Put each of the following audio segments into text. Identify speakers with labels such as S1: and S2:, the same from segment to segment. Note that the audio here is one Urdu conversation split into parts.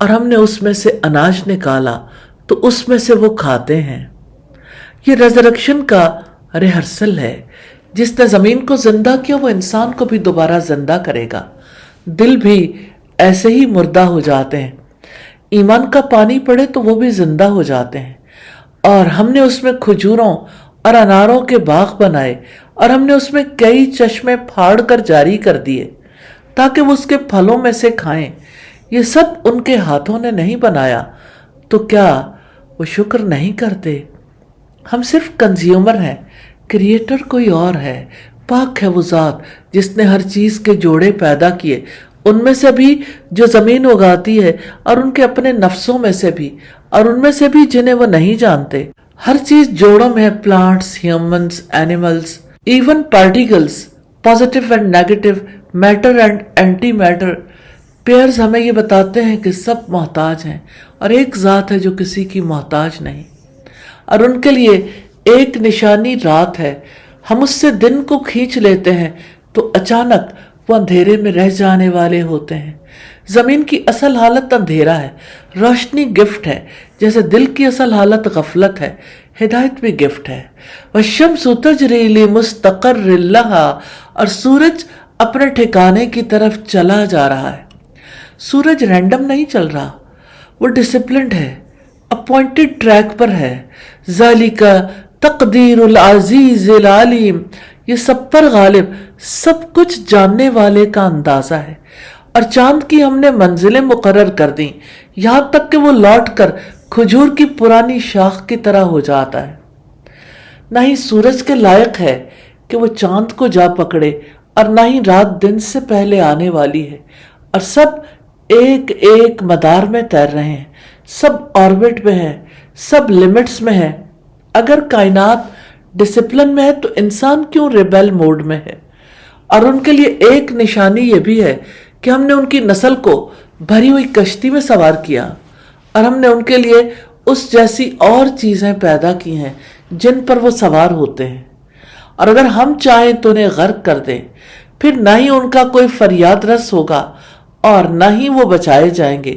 S1: اور ہم نے اس میں سے اناج نکالا تو اس میں سے وہ کھاتے ہیں۔ یہ ریزریکشن کا ریہرسل ہے۔ جس نے زمین کو زندہ کیا وہ انسان کو بھی دوبارہ زندہ کرے گا۔ دل بھی ایسے ہی مردہ ہو جاتے ہیں، ایمان کا پانی پڑے تو وہ بھی زندہ ہو جاتے ہیں۔ اور ہم نے اس میں کھجوروں اور اناروں کے باغ بنائے، اور ہم نے اس میں کئی چشمے پھاڑ کر جاری کر دیے تاکہ وہ اس کے پھلوں میں سے کھائیں۔ یہ سب ان کے ہاتھوں نے نہیں بنایا، تو کیا وہ شکر نہیں کرتے؟ ہم صرف کنزیومر ہیں، کریٹر کوئی اور ہے۔ پاک ہے وہ ذات جس نے ہر چیز کے جوڑے پیدا کیے، ان میں سے بھی جو زمین اگاتی ہے اور ان کے اپنے نفسوں میں سے بھی، اور ان میں سے بھی جنہیں وہ نہیں جانتے۔ ہر چیز جوڑوں میں ہے، plants, humans, animals, even particles, positive and negative, matter and anti matter. Pairs ہمیں یہ بتاتے ہیں کہ سب محتاج ہیں، اور ایک ذات ہے جو کسی کی محتاج نہیں، اور ان کے لیے ایک نشانی رات ہے۔ ہم اس سے دن کو کھینچ لیتے ہیں تو اچانک وہ اندھیرے میں رہ جانے والے ہوتے ہیں۔ زمین کی اصل حالت اندھیرا ہے، روشنی گفٹ ہے، جیسے دل کی اصل حالت غفلت ہے، ہدایت بھی گفٹ ہے۔ وَالشَّمْسُ تَجْرِي لِمُسْتَقَرٍّ لَهَا، اور سورج اپنے ٹھکانے کی طرف چلا جا رہا ہے۔ سورج رینڈم نہیں چل رہا، وہ ڈسپلنڈ ہے، اپوائنٹڈ ٹریک پر ہے۔ ذَلِكَ تَقْدِيرُ الْعَزِيزِ الْعَلِيمِ، یہ سب پر غالب، سب کچھ جاننے والے کا اندازہ ہے۔ اور چاند کی ہم نے منزلیں مقرر کر دیں، یہاں تک کہ وہ لوٹ کر کھجور کی پرانی شاخ کی طرح ہو جاتا ہے۔ نہ ہی سورج کے لائق ہے کہ وہ چاند کو جا پکڑے، اور نہ ہی رات دن سے پہلے آنے والی ہے، اور سب ایک ایک مدار میں تیر رہے ہیں، سب آربٹ میں ہے، سب لمٹس میں ہے۔ اگر کائنات ڈسپلن میں ہے تو انسان کیوں ریبیل موڈ میں ہے؟ اور ان کے لیے ایک نشانی یہ بھی ہے کہ ہم نے ان کی نسل کو بھری ہوئی کشتی میں سوار کیا، اور ہم نے ان کے لیے اس جیسی اور چیزیں پیدا کی ہیں جن پر وہ سوار ہوتے ہیں، اور اگر ہم چاہیں تو انہیں غرق کر دیں، پھر نہ ہی ان کا کوئی فریاد رس ہوگا اور نہ ہی وہ بچائے جائیں گے۔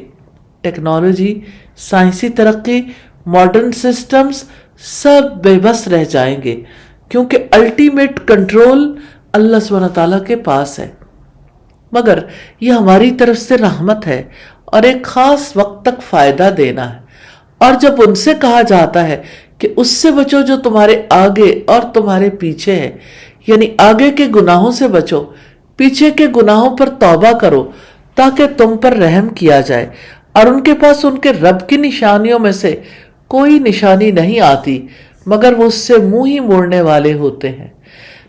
S1: ٹیکنالوجی، سائنسی ترقی، ماڈرن سسٹمز سب بے بس رہ جائیں گے، کیونکہ الٹیمیٹ کنٹرول اللہ سبحانہ تعالیٰ کے پاس ہے۔ مگر یہ ہماری طرف سے رحمت ہے اور ایک خاص وقت تک فائدہ دینا ہے۔ اور جب ان سے کہا جاتا ہے کہ اس سے بچو جو تمہارے آگے اور تمہارے پیچھے ہے، یعنی آگے کے گناہوں سے بچو، پیچھے کے گناہوں پر توبہ کرو تاکہ تم پر رحم کیا جائے، اور ان کے پاس ان کے رب کی نشانیوں میں سے کوئی نشانی نہیں آتی مگر وہ اس سے منہ ہی موڑنے والے ہوتے ہیں۔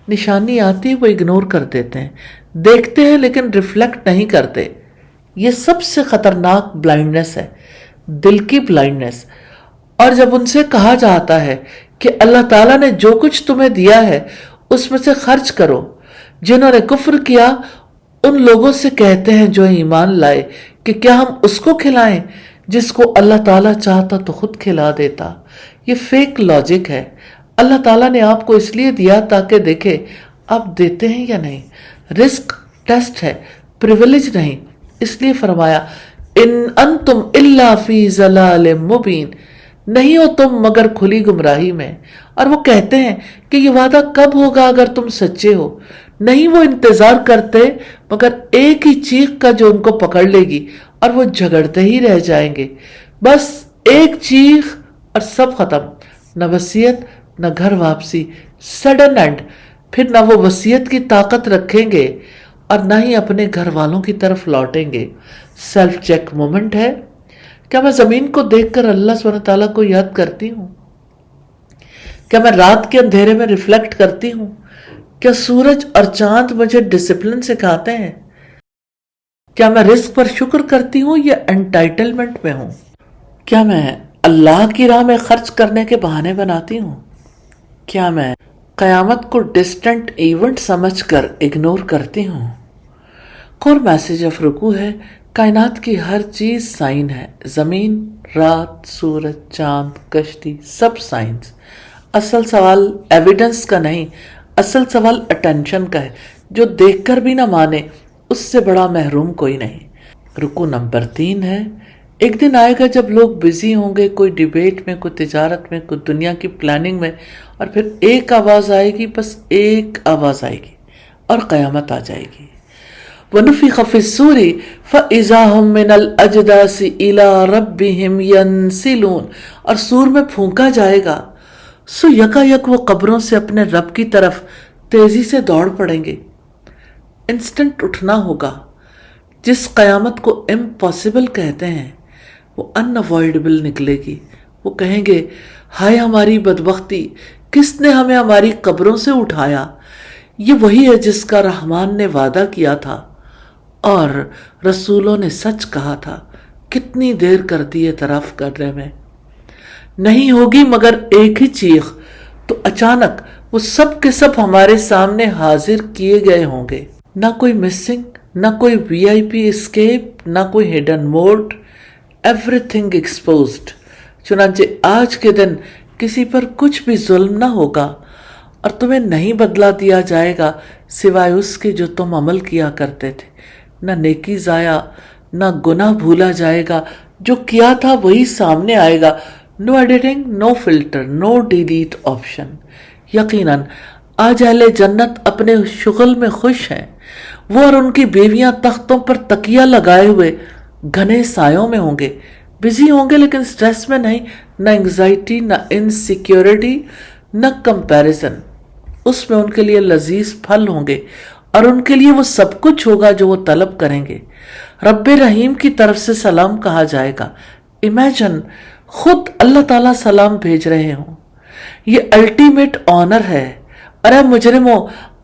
S1: نشانی آتی وہ اگنور کر دیتے ہیں، دیکھتے ہیں لیکن ریفلیکٹ نہیں کرتے۔ یہ سب سے خطرناک بلائنڈنس ہے، دل کی بلائنڈنس۔ اور جب ان سے کہا جاتا ہے کہ اللہ تعالیٰ نے جو کچھ تمہیں دیا ہے اس میں سے خرچ کرو، جنہوں نے کفر کیا ان لوگوں سے کہتے ہیں جو ایمان لائے کہ کیا ہم اس کو کھلائیں جس کو اللہ تعالیٰ چاہتا تو خود کھلا دیتا۔ یہ فیک لاجک ہے۔ اللہ تعالیٰ نے آپ کو اس لیے دیا تاکہ دیکھے آپ دیتے ہیں یا نہیں۔ رزق ٹیسٹ ہے، پریویلیج نہیں۔ اس لیے فرمایا ان انتم الا فی ضلال مبین، نہیں ہو تم مگر کھلی گمراہی میں۔ اور وہ کہتے ہیں کہ یہ وعدہ کب ہوگا اگر تم سچے ہو؟ نہیں، وہ انتظار کرتے مگر ایک ہی چیخ کا جو ان کو پکڑ لے گی، اور وہ جھگڑتے ہی رہ جائیں گے۔ بس ایک چیخ اور سب ختم، نہ وصیت نہ گھر واپسی، سڈن اینڈ۔ پھر نہ وہ وصیت کی طاقت رکھیں گے اور نہ ہی اپنے گھر والوں کی طرف لوٹیں گے۔ سیلف چیک مومنٹ ہے۔ کیا میں زمین کو دیکھ کر اللہ سبحانہ تعالیٰ کو یاد کرتی ہوں؟ کیا میں رات کے اندھیرے میں ریفلیکٹ کرتی ہوں؟ کیا سورج اور چاند مجھے ڈسپلن سکھاتے ہیں؟ کیا میں رزق پر شکر کرتی ہوں یا انٹائٹلمنٹ میں ہوں؟ کیا میں اللہ کی راہ میں خرچ کرنے کے بہانے بناتی ہوں؟ کیا میں قیامت کو ڈسٹنٹ ایونٹ سمجھ کر اگنور کرتی ہوں؟ کور میسج آف رکوع ہے، کائنات کی ہر چیز سائن ہے، زمین، رات، سورج، چاند، کشتی، سب سائنس۔ اصل سوال ایویڈنس کا نہیں، اصل سوال اٹینشن کا ہے۔ جو دیکھ کر بھی نہ مانے اس سے بڑا محروم کوئی نہیں۔ رکوع نمبر 3 ہے، ایک دن آئے گا جب لوگ بزی ہوں گے کوئی ڈیبیٹ میں، کوئی تجارت میں، کوئی دنیا کی پلاننگ میں، اور پھر ایک آواز آئے گی، بس ایک آواز آئے گی اور قیامت آ جائے گی۔ وَنُفِخَ فِي الصُّورِ فَإِذَا هُم مِّنَ الْأَجْدَاثِ إِلَىٰ رَبِّهِمْ يَنْسِلُونَ، اور سور میں پھونکا جائے گا، سو یکا یک وہ قبروں سے اپنے رب کی طرف تیزی سے دوڑ پڑیں گے۔ انسٹنٹ اٹھنا ہوگا۔ جس قیامت کو امپاسبل کہتے ہیں وہ انوائڈبل نکلے گی۔ وہ کہیں گے ہائے ہماری بدبختی، کس نے ہمیں ہماری قبروں سے اٹھایا؟ یہ وہی ہے جس کا رحمان نے وعدہ کیا تھا اور رسولوں نے سچ کہا تھا۔ کتنی دیر کر دی اعتراف کرنے میں، نہیں ہوگی مگر ایک ہی چیخ، تو اچانک وہ سب کے سب ہمارے سامنے حاضر کیے گئے ہوں گے۔ نہ کوئی مسنگ، نہ کوئی وی آئی پی اسکیپ، نہ کوئی hidden mode, everything exposed. چنانچہ آج کے دن کسی پر کچھ بھی ظلم نہ ہوگا اور تمہیں نہیں بدلا دیا جائے گا سوائے اس کے جو تم عمل کیا کرتے تھے۔ نہ نیکی ضائع، نہ گناہ بھولا جائے گا، جو کیا تھا وہی سامنے آئے گا۔ نو ایڈیٹنگ، نو فلٹر، نو ڈیلیٹ آپشن۔ یقیناً آج اہل جنت اپنے شغل میں خوش ہیں۔ وہ اور ان کی بیویاں تختوں پر تکیہ لگائے ہوئے گھنے سایوں میں ہوں گے، بزی ہوں گے لیکن سٹریس میں نہیں، نہ انگزائٹی، نہ انسیکیورٹی، نہ کمپیریزن۔ اس میں ان کے لیے لذیذ پھل ہوں گے اور ان کے لیے وہ سب کچھ ہوگا جو وہ طلب کریں گے۔ رب رحیم کی طرف سے سلام کہا جائے گا۔ امیجن خود اللہ تعالیٰ سلام بھیج رہے ہوں۔ یہ الٹیمیٹ آنر ہے۔ ارے مجرموں،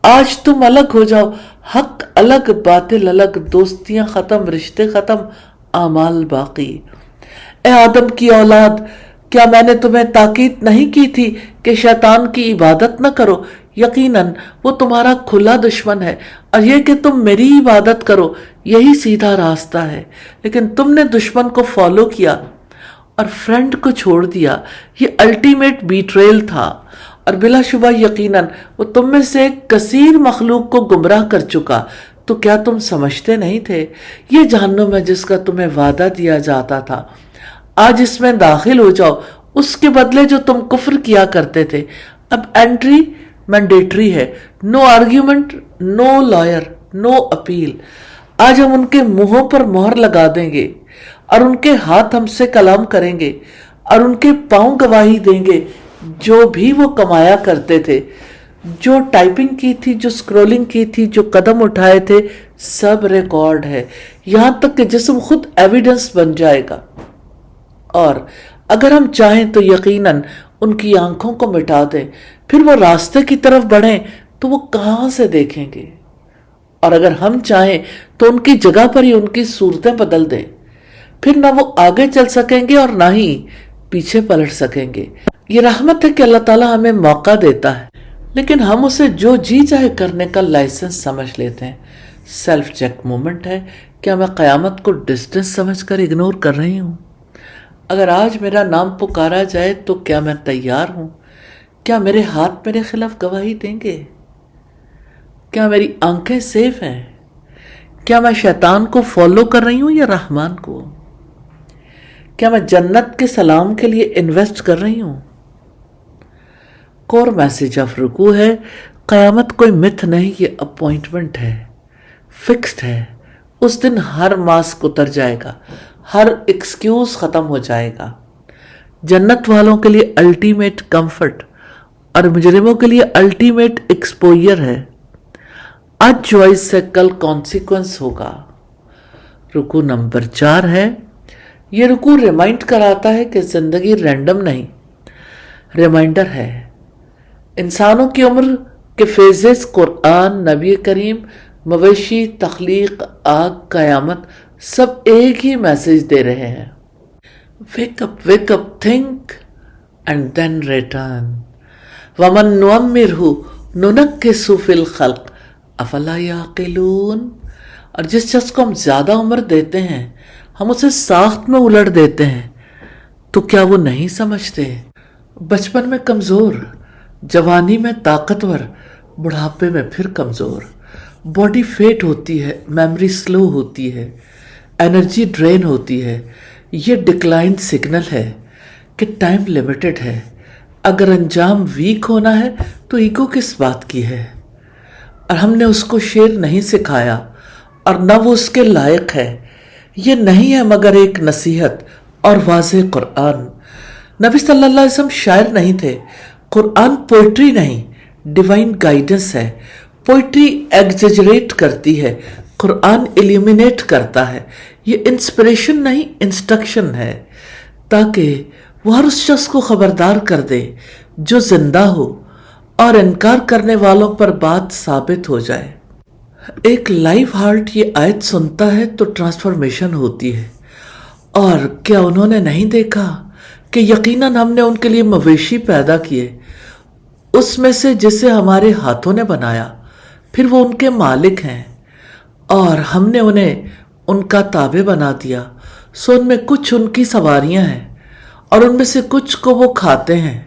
S1: آج تم الگ ہو جاؤ، حق الگ، باطل الگ، دوستیاں ختم، رشتے ختم، اعمال باقی۔ اے آدم کی اولاد، کیا میں نے تمہیں تاکید نہیں کی تھی کہ شیطان کی عبادت نہ کرو؟ یقیناً وہ تمہارا کھلا دشمن ہے، اور یہ کہ تم میری عبادت کرو یہی سیدھا راستہ ہے، لیکن تم نے دشمن کو فالو کیا اور فرینڈ کو چھوڑ دیا۔ یہ الٹیمیٹ بیٹریل تھا، اور بلا شبہ یقیناً وہ تم میں سے ایک کثیر مخلوق کو گمراہ کر چکا۔ تو کیا تم سمجھتے نہیں تھے یہ جہنم ہے جس کا تمہیں وعدہ دیا جاتا تھا؟ آج اس میں داخل ہو جاؤ، اس کے بدلے جو تم کفر کیا کرتے تھے۔ اب انٹری مینڈیٹری ہے، نو آرگیومنٹ، نو لائر، نو اپیل۔ آج ہم ان کے منہوں پر مہر لگا دیں گے اور ان کے ہاتھ ہم سے کلام کریں گے اور ان کے پاؤں گواہی دیں گے جو بھی وہ کمایا کرتے تھے، جو ٹائپنگ کی تھی، جو سکرولنگ کی تھی، جو قدم اٹھائے تھے، سب ریکارڈ ہے، یہاں تک کہ جسم خود ایویڈنس بن جائے گا۔ اور اگر ہم چاہیں تو یقیناً ان کی آنکھوں کو مٹا دیں، پھر وہ راستے کی طرف بڑھیں تو وہ کہاں سے دیکھیں گے؟ اور اگر ہم چاہیں تو ان کی جگہ پر ہی ان کی صورتیں بدل دیں، پھر نہ وہ آگے چل سکیں گے اور نہ ہی پیچھے پلٹ سکیں گے۔ یہ رحمت ہے کہ اللہ تعالیٰ ہمیں موقع دیتا ہے، لیکن ہم اسے جو جی چاہے کرنے کا لائسنس سمجھ لیتے ہیں۔ سیلف چیک مومنٹ ہے، کیا میں قیامت کو ڈسٹنس سمجھ کر اگنور کر رہی ہوں؟ اگر آج میرا نام پکارا جائے تو کیا میں تیار ہوں؟ کیا میرے ہاتھ میرے خلاف گواہی دیں گے؟ کیا میری آنکھیں سیف ہیں؟ کیا میں شیطان کو فالو کر رہی ہوں یا رحمان کو؟ کیا میں جنت کے سلام کے لیے انویسٹ کر رہی ہوں؟ کور میسج آف رکوع ہے، قیامت کوئی متھ نہیں، یہ اپوائنٹمنٹ ہے، فکسڈ ہے۔ اس دن ہر ماسک اتر جائے گا، ہر ایکسکیوز ختم ہو جائے گا۔ جنت والوں کے لیے الٹیمیٹ کمفرٹ اور مجرموں کے لیے الٹیمیٹ ایکسپوئر ہے۔ آج چوائس سے کل کانسیکوینس ہوگا۔ رکوع نمبر 4 ہے۔ یہ رکوع ریمائنڈ کراتا ہے کہ زندگی رینڈم نہیں، ریمائنڈر ہے۔ انسانوں کی عمر کے فیزز، قرآن، نبی کریم، مویشی، تخلیق، آگ، قیامت، سب ایک ہی میسج دے رہے ہیں۔ wake up, think and then return. وَمَن نُعَمِّرْهُ نُنَكِّسُ فِي الْخَلْقِ أَفَلَا يَعْقِلُونَ۔ اور جس شخص کو ہم زیادہ عمر دیتے ہیں ہم اسے ساخت میں الٹ دیتے ہیں، تو کیا وہ نہیں سمجھتے؟ بچپن میں کمزور، جوانی میں طاقتور، بڑھاپے میں پھر کمزور۔ باڈی فیٹ ہوتی ہے، میموری سلو ہوتی ہے، انرجی ڈرین ہوتی ہے۔ یہ ڈکلائن سگنل ہے کہ ٹائم لمیٹڈ ہے. اگر انجام ویک ہونا ہے تو ایگو کس بات کی ہے؟ اور ہم نے اس کو شعر نہیں سکھایا اور نہ وہ اس کے لائق ہے. یہ نہیں ہے مگر ایک نصیحت اور واضح قرآن. نبی صلی اللہ علیہ وسلم شاعر نہیں تھے. قرآن پوئٹری نہیں، ڈیوائن گائیڈنس ہے. پوئٹری ایگزیجریٹ کرتی ہے، قرآن ایلیمینیٹ کرتا ہے. یہ انسپریشن نہیں، انسٹرکشن ہے، تاکہ وہ ہر اس شخص کو خبردار کر دے جو زندہ ہو اور انکار کرنے والوں پر بات ثابت ہو جائے. ایک لائیو ہارٹ یہ آیت سنتا ہے تو ٹرانسفارمیشن ہوتی ہے. اور کیا انہوں نے نہیں دیکھا کہ یقیناً ہم نے ان کے لیے مویشی پیدا کیے، اس میں سے جسے ہمارے ہاتھوں نے بنایا، پھر وہ ان کے مالک ہیں اور ہم نے انہیں ان کا تابع بنا دیا. سو ان میں کچھ ان کی سواریاں ہیں اور ان میں سے کچھ کو وہ کھاتے ہیں،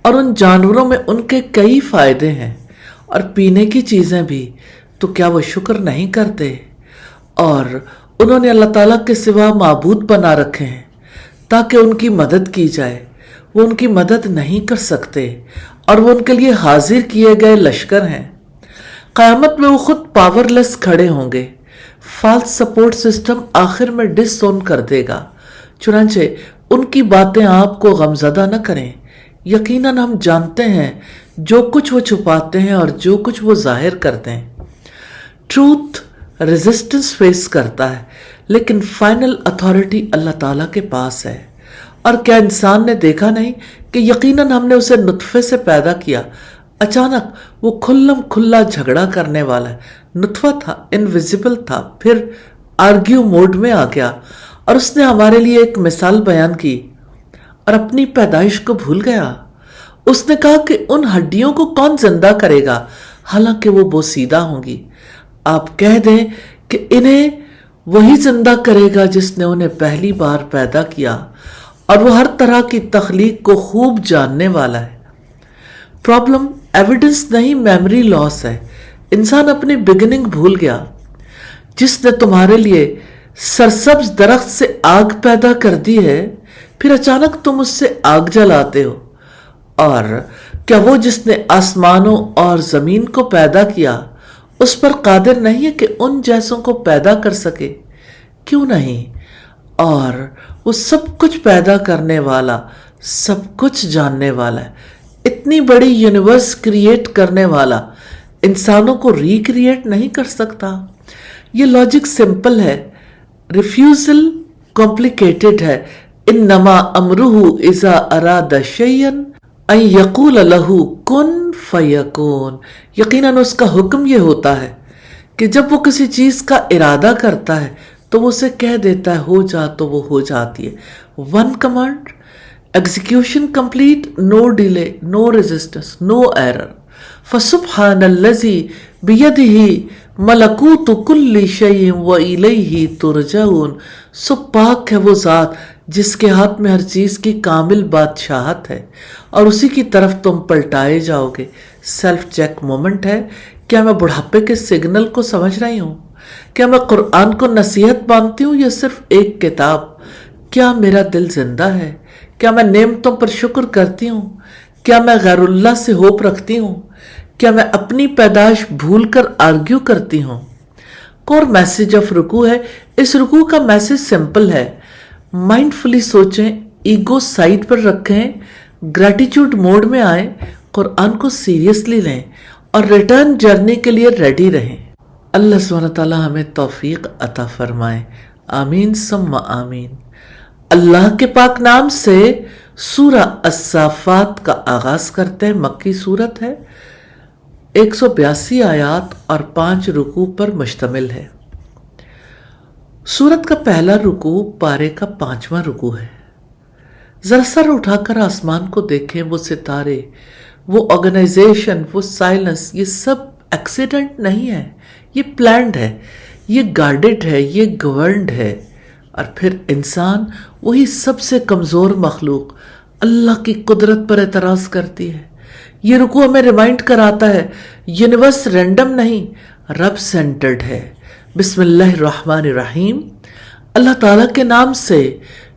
S1: اور ان جانوروں میں ان کے کئی فائدے ہیں اور پینے کی چیزیں بھی. تو کیا وہ شکر نہیں کرتے؟ اور انہوں نے اللہ تعالیٰ کے سوا معبود بنا رکھے ہیں تاکہ ان کی مدد کی جائے. وہ ان کی مدد نہیں کر سکتے اور وہ ان کے لیے حاضر کیے گئے لشکر ہیں. قیامت میں وہ خود پاور لیس کھڑے ہوں گے. فالس سپورٹ سسٹم آخر میں ڈس اون کر دے گا. چنانچہ ان کی باتیں آپ کو غمزدہ نہ کریں. یقیناً ہم جانتے ہیں جو کچھ وہ چھپاتے ہیں اور جو کچھ وہ ظاہر کرتے ہیں. ٹروتھ ریزسٹنس فیس کرتا ہے، لیکن فائنل اتھارٹی اللہ تعالیٰ کے پاس ہے. اور کیا انسان نے دیکھا نہیں کہ یقیناً ہم نے اسے نطفے سے پیدا کیا. اچانک وہ کھلم کھلا جھگڑا کرنے والا ہے. نطفہ تھا، انویزیبل تھا، پھر آرگیو موڈ میں آ گیا اور اس نے ہمارے لیے ایک مثال بیان کی اور اپنی پیدائش کو بھول گیا. اس نے کہا کہ ان ہڈیوں کو کون زندہ کرے گا حالانکہ وہ بوسیدہ ہوں گی. آپ کہہ دیں کہ انہیں وہی زندہ کرے گا جس نے انہیں پہلی بار پیدا کیا، اور وہ ہر طرح کی تخلیق کو خوب جاننے والا ہے. پرابلم ایویڈنس نہیں، میموری لاس ہے. انسان اپنی بگننگ بھول گیا. جس نے تمہارے لیے سرسبز درخت سے آگ پیدا کر دی ہے، پھر اچانک تم اس سے آگ جلاتے ہو. اور کیا وہ جس نے آسمانوں اور زمین کو پیدا کیا اس پر قادر نہیں ہے کہ ان جیسوں کو پیدا کر سکے؟ کیوں نہیں؟ اور وہ سب کچھ پیدا کرنے والا، سب کچھ جاننے والا ہے. اتنی بڑی یونیورس کریٹ کرنے والا انسانوں کو ریکریٹ نہیں کر سکتا؟ یہ لاجک سمپل ہے، ریفیوزل کمپلیکیٹڈ ہے. انما امرہ اذا اراد شیئا ان یقول لہ کن فیکون. یقیناً اس کا حکم یہ ہوتا ہے کہ جب وہ کسی چیز کا ارادہ کرتا ہے تو وہ اسے کہہ دیتا ہے ہو جا تو وہ ہو جاتی ہے. ون کمانڈ، ایگزیکیوشن کمپلیٹ، نو ڈیلے، نو ریزسٹنس، نو ایرر. فسبحان الذی بیدہ ملکوت کل شیء والیہ ترجعون. سو پاک ہے وہ ذات جس کے ہاتھ میں ہر چیز کی کامل بادشاہت ہے اور اسی کی طرف تم پلٹائے جاؤ گے. سیلف چیک مومنٹ ہے. کیا میں بڑھاپے کے سگنل کو سمجھ رہی ہوں؟ کیا میں قرآن کو نصیحت مانتی ہوں یا صرف ایک کتاب؟ کیا میرا دل زندہ ہے؟ کیا میں نعمتوں پر شکر کرتی ہوں؟ کیا میں غیر اللہ سے ہوپ رکھتی ہوں؟ کیا میں اپنی پیدائش بھول کر آرگیو کرتی ہوں؟ کور میسج آف رکوع ہے. اس رکوع کا میسج سمپل ہے. مائنڈ فلی سوچیں، ایگو سائڈ پر رکھیں، گریٹیچیوڈ موڈ میں آئیں، قرآن کو سیریسلی لیں اور ریٹرن جرنی کے لیے ریڈی رہیں. اللہ سبحانہ تعالیٰ ہمیں توفیق عطا فرمائے. آمین ثم آمین. اللہ کے پاک نام سے سورہ الصافات کا آغاز کرتے ہیں. مکی سورت ہے، 182 آیات اور 5 رکوع پر مشتمل ہے. سورت کا پہلا رکوع پارے کا 5واں رکوع ہے. ذرا سر اٹھا کر آسمان کو دیکھیں. وہ ستارے، وہ آرگنائزیشن، وہ سائلنس، یہ سب ایکسیڈنٹ نہیں ہے، یہ پلانڈ ہے، یہ گارڈڈ ہے، یہ گورنڈ ہے. اور پھر انسان، وہی سب سے کمزور مخلوق، اللہ کی قدرت پر اعتراض کرتی ہے. یہ رکوع ہمیں ریمائنڈ کراتا ہے یونیورس رینڈم نہیں، رب سینٹرڈ ہے. بسم اللہ الرحمن الرحیم. اللہ تعالیٰ کے نام سے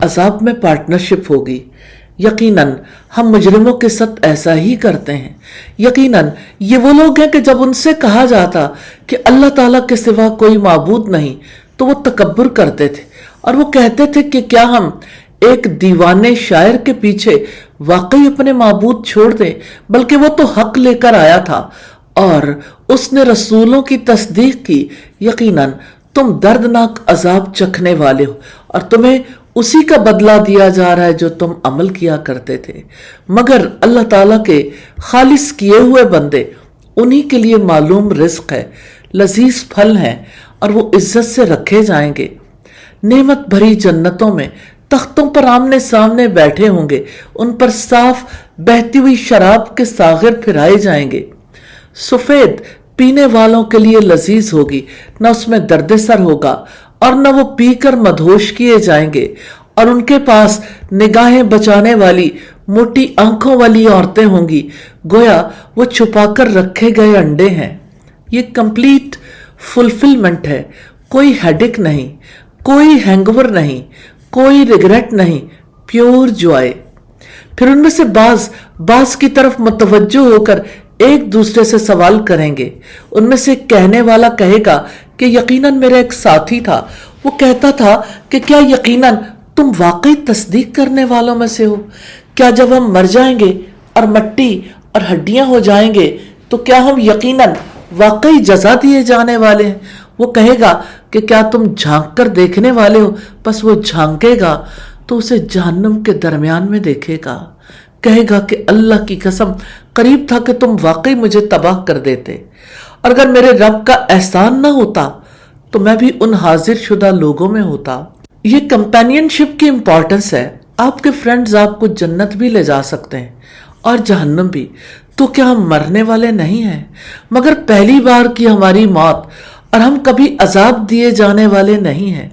S1: عذاب میں پارٹنرشپ ہوگی۔ یقیناً ہم مجرموں کے ساتھ ایسا ہی کرتے ہیں۔ یقیناً یہ وہ لوگ ہیں کہ جب ان سے کہا جاتا کہ اللہ تعالیٰ کے سوا کوئی معبود نہیں تو وہ تکبر کرتے تھے اور وہ کہتے تھے کہ کیا ہم ایک دیوانے شاعر کے پیچھے واقعی اپنے معبود چھوڑ دیں، بلکہ وہ تو حق لے کر آیا تھا اور اس نے رسولوں کی تصدیق کی۔ یقیناً تم دردناک عذاب چکھنے والے ہو اور تمہیں اسی کا بدلہ دیا جا رہا ہے جو تم عمل کیا کرتے تھے۔ مگر اللہ تعالیٰ کے خالص کیے ہوئے بندے، انہی کے لیے معلوم رزق ہے، لذیذ پھل ہیں اور وہ عزت سے رکھے جائیں گے۔ نعمت بھری جنتوں میں تختوں پر آمنے سامنے بیٹھے ہوں گے، ان پر صاف بہتی ہوئی شراب کے ساغر پھرائے جائیں گے۔ سفید پینے والوں کے لیے لذیذ ہوگی، نہ اس میں درد سر ہوگا اور نہ وہ پی کر مدہوش کیے جائیں گے، اور ان کے پاس نگاہیں بچانے والی موٹی آنکھوں والی عورتیں ہوں گی، گویا وہ چھپا کر رکھے گئے انڈے ہیں۔ یہ کمپلیٹ فلفلمنٹ ہے، کوئی ہیڈک نہیں، کوئی ہینگ اوور نہیں، کوئی ریگریٹ نہیں، پیور جوائے۔ پھر ان میں سے بعض کی طرف متوجہ ہو کر ایک دوسرے سے سوال کریں گے۔ ان میں سے کہنے والا کہے گا کہ یقیناً میرا ایک ساتھی تھا، وہ کہتا تھا کہ کیا یقیناً تم واقعی تصدیق کرنے والوں میں سے ہو؟ کیا جب ہم مر جائیں گے اور مٹی اور ہڈیاں ہو جائیں گے تو کیا ہم یقیناً واقعی جزا دیے جانے والے ہیں؟ وہ کہے گا کہ کیا تم جھانک کر دیکھنے والے ہو؟ بس وہ جھانکے گا تو اسے جہنم کے درمیان میں دیکھے گا، کہے گا کہ اللہ کی قسم قریب تھا کہ تم واقعی مجھے تباہ کر دیتے، اور اگر میرے رب کا احسان نہ ہوتا تو میں بھی ان حاضر شدہ لوگوں میں ہوتا۔ یہ کمپینین شپ کی امپورٹنس ہے۔ آپ کے فرینڈز آپ کو جنت بھی لے جا سکتے ہیں اور جہنم بھی۔ تو کیا ہم مرنے والے نہیں ہیں؟ مگر پہلی بار کی ہماری موت، اور ہم کبھی عذاب دیے جانے والے نہیں ہیں۔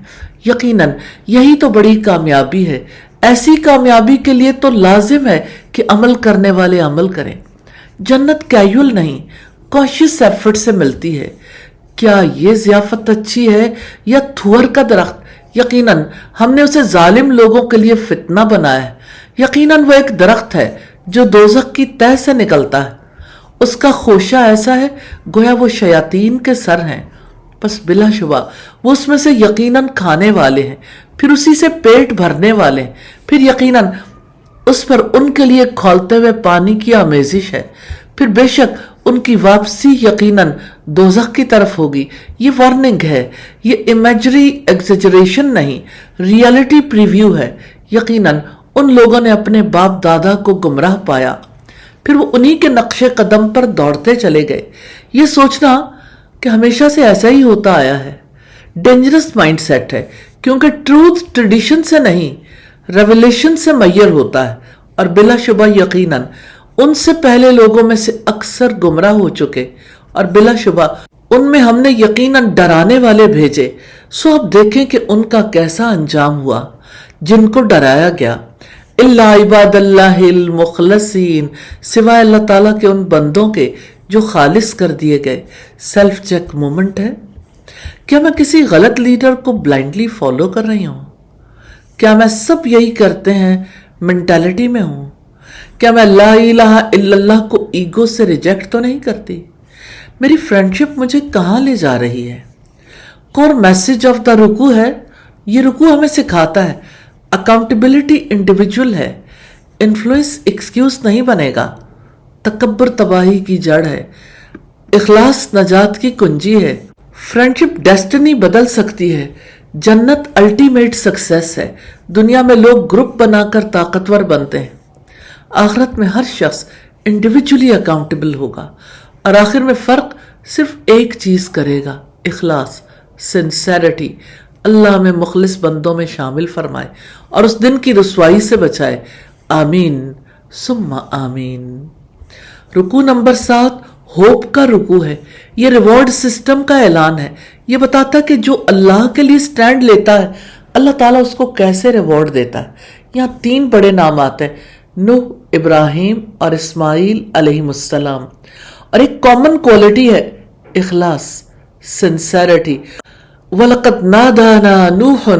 S1: یقیناً یہی تو بڑی کامیابی ہے۔ ایسی کامیابی کے لیے تو لازم ہے کہ عمل کرنے والے عمل کریں۔ جنت کیجول نہیں، کوشش ایفرٹ سے ملتی ہے۔ کیا یہ ضیافت اچھی ہے یا تھور کا درخت؟ یقیناً ہم نے اسے ظالم لوگوں کے لیے فتنہ بنایا ہے۔ یقیناً وہ ایک درخت ہے جو دوزخ کی تہہ سے نکلتا ہے، اس کا خوشہ ایسا ہے گویا وہ شیاطین کے سر ہیں، بس بلا شبہ وہ اس میں سے یقیناً کھانے والے ہیں، پھر اسی سے پیٹ بھرنے والے ہیں، پھر یقیناً اس پر ان کے لیے کھولتے ہوئے پانی کی آمیزش ہے، پھر بے شک ان کی واپسی یقیناً دوزخ کی طرف ہوگی۔ یہ وارننگ ہے، یہ امیجری ایگزیجریشن نہیں، ریالٹی پریویو ہے۔ یقیناً ان لوگوں نے اپنے باپ دادا کو گمراہ پایا، پھر وہ انہی کے نقش قدم پر دوڑتے چلے گئے۔ یہ سوچنا کہ ہمیشہ سے ایسا ہی ہوتا آیا ہے ڈینجرس مائنڈ سیٹ ہے، کیونکہ ٹروتھ ٹریڈیشن سے نہیں ریویلیشن سے میئر ہوتا ہے، اور بلا شبہ یقیناً ان سے پہلے لوگوں میں سے اکثر گمراہ ہو چکے، اور بلا شبہ ان میں ہم نے یقیناً ڈرانے والے بھیجے۔ سو اب دیکھیں کہ ان کا کیسا انجام ہوا جن کو ڈرایا گیا۔ الا عباد اللہ المخلصین، سوائے اللہ تعالیٰ کے ان بندوں کے جو خالص کر دیے گئے۔ سیلف چیک مومنٹ ہے۔ کیا میں کسی غلط لیڈر کو بلائنڈلی فالو کر رہی ہوں؟ کیا میں سب یہی کرتے ہیں مینٹالٹی میں ہوں؟ کیا میں لا الہ الا اللہ کو ایگو سے ریجیکٹ تو نہیں کرتی؟ میری فرینڈشپ مجھے کہاں لے جا رہی ہے؟ کور میسج آف دا رکوع ہے۔ یہ رکوع ہمیں سکھاتا ہے اکاؤنٹیبلٹی انڈیویجول ہے، انفلوئنس ایکسکیوز نہیں بنے گا۔ تکبر تباہی کی جڑ ہے، اخلاص نجات کی کنجی ہے۔ فرینڈشپ ڈیسٹنی بدل سکتی ہے، جنت الٹیمیٹ سکسیس ہے۔ دنیا میں لوگ گروپ بنا کر طاقتور بنتے ہیں، آخرت میں ہر شخص انڈیویجولی اکاؤنٹیبل ہوگا، اور آخر میں فرق صرف ایک چیز کرے گا، اخلاص، سنسیریٹی۔ اللہ ہمیں مخلص بندوں میں شامل فرمائے اور اس دن کی رسوائی سے بچائے، آمین ثم آمین۔ رکوع نمبر 7 ہوپ کا رکوع ہے۔ یہ ریوارڈ سسٹم کا اعلان ہے۔ یہ بتاتا ہے کہ جو اللہ کے لیے سٹینڈ لیتا ہے اللہ تعالیٰ اس کو کیسے ریوارڈ دیتا ہے۔ یہاں 3 بڑے نام آتے ہیں، نوح، ابراہیم اور اسماعیل علیہ السلام، اور ایک کامن کوالٹی ہے اخلاص، سنسیریٹی۔ وَلَقَدْ نَادَانَا نُوحٌ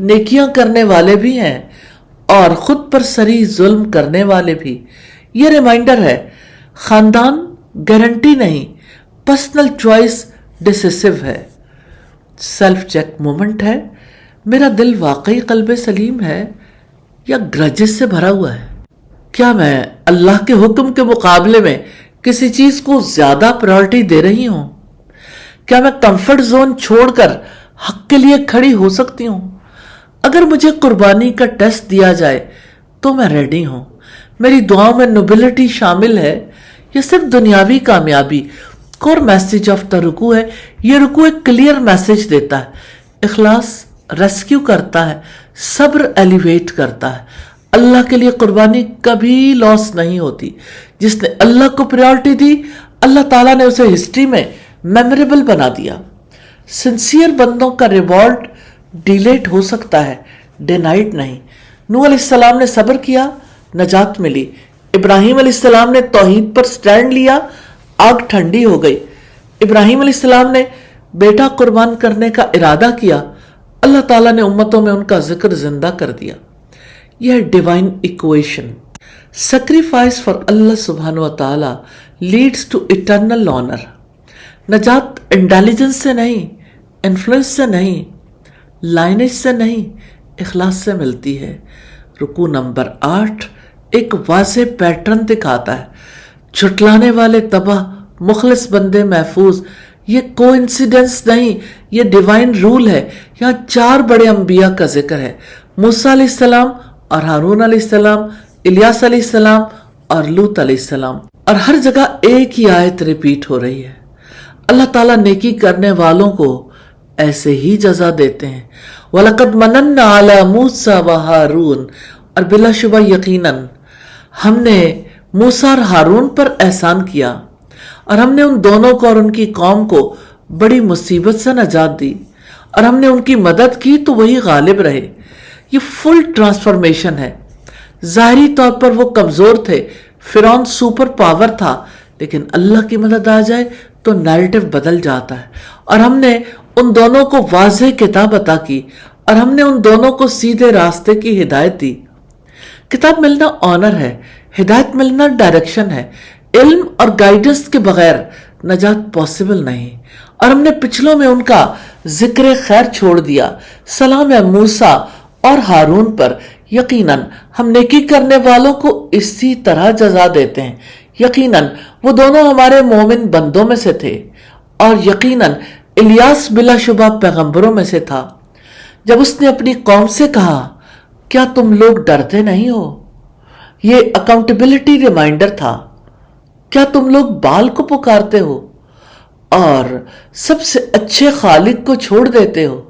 S1: نیکیاں کرنے والے بھی ہیں اور خود پر سری ظلم کرنے والے بھی۔ یہ ریمائنڈر ہے، خاندان گارنٹی نہیں، پرسنل چوائس ڈیسیسو ہے۔ سیلف چیک مومنٹ ہے، میرا دل واقعی قلب سلیم ہے یا گرجز سے بھرا ہوا ہے؟ کیا میں اللہ کے حکم کے مقابلے میں کسی چیز کو زیادہ پرائورٹی دے رہی ہوں؟ کیا میں کمفرٹ زون چھوڑ کر حق کے لیے کھڑی ہو سکتی ہوں؟ اگر مجھے قربانی کا ٹیسٹ دیا جائے تو میں ریڈی ہوں۔ میری دعاؤں میں نوبلٹی شامل ہے یا صرف دنیاوی کامیابی؟ کور میسج آف دا رکوع ہے، یہ رکوع ایک کلیئر میسج دیتا ہے، اخلاص ریسکیو کرتا ہے، صبر ایلیویٹ کرتا ہے۔ اللہ کے لیے قربانی کبھی لاس نہیں ہوتی۔ جس نے اللہ کو پریورٹی دی، اللہ تعالیٰ نے اسے ہسٹری میں میموریبل بنا دیا۔ سنسیئر بندوں کا ریوارڈ ڈیلیٹ ہو سکتا ہے، ڈینائٹ نہیں۔ نوح علیہ السلام نے صبر کیا، نجات ملی۔ ابراہیم علیہ السلام نے توحید پر سٹینڈ لیا، آگ ٹھنڈی ہو گئی۔ ابراہیم علیہ السلام نے بیٹا قربان کرنے کا ارادہ کیا، اللہ تعالیٰ نے امتوں میں ان کا ذکر زندہ کر دیا۔ یہ ڈیوائن ایکویشن۔ سیکریفائس فار اللہ سبحانہ و تعالیٰ لیڈز ٹو اٹرنل آنر۔ نجات انٹیلیجنس سے نہیں، انفلوئنس سے نہیں، لائنیج سے نہیں، اخلاص سے ملتی ہے۔ رکوع نمبر 8 ایک واضح پیٹرن دکھاتا ہے، جھٹلانے والے تباہ، مخلص بندے محفوظ۔ یہ کو انسیڈنس نہیں، یہ ڈیوائن رول ہے۔ یہاں 4 بڑے انبیاء کا ذکر ہے، موسیٰ علیہ السلام اور ہارون علیہ السلام، الیاس علیہ السلام اور لوط علیہ السلام، اور ہر جگہ ایک ہی آیت ریپیٹ ہو رہی ہے۔ اللہ تعالیٰ نیکی کرنے والوں کو ایسے ہی جزا دیتے ہیں۔ وَلَقَدْ مَنَنَّا عَلَى مُوسَى وَهَارُونَ، اور بلا شبہ یقیناً ہم نے موسیٰ اور ہارون پر احسان کیا، اور ہم نے ان دونوں کو اور ان کی قوم کو بڑی مصیبت سے نجات دی، اور ہم نے ان کی مدد کی تو وہی غالب رہے۔ یہ فل ٹرانسفارمیشن ہے۔ ظاہری طور پر وہ کمزور تھے، فرعون سپر پاور تھا، لیکن اللہ کی مدد آ جائے تو نیریٹو بدل جاتا ہے۔ اور ہم نے ان دونوں کو واضح کتاب عطا کی، اور ہم نے ان دونوں کو سیدھے راستے کی ہدایت دی۔ کتاب ملنا آنر ہے، ہدایت ملنا ڈائریکشن ہے۔ علم اور گائیڈنس کے بغیر نجات پاسبل نہیں، اور ہم نے پچھلوں میں ان کا ذکر خیر چھوڑ دیا۔ سلام ہے موسیٰ اور ہارون پر، یقیناً ہم نیکی کرنے والوں کو اسی طرح جزا دیتے ہیں۔ یقیناً وہ دونوں ہمارے مومن بندوں میں سے تھے، اور یقیناً الیاس بلا شبہ پیغمبروں میں سے تھا۔ جب اس نے اپنی قوم سے کہا کیا تم لوگ ڈرتے نہیں ہو، یہ اکاؤنٹیبلٹی ریمائنڈر تھا۔ کیا تم لوگ بال کو پکارتے ہو اور سب سے اچھے خالق کو چھوڑ دیتے ہو،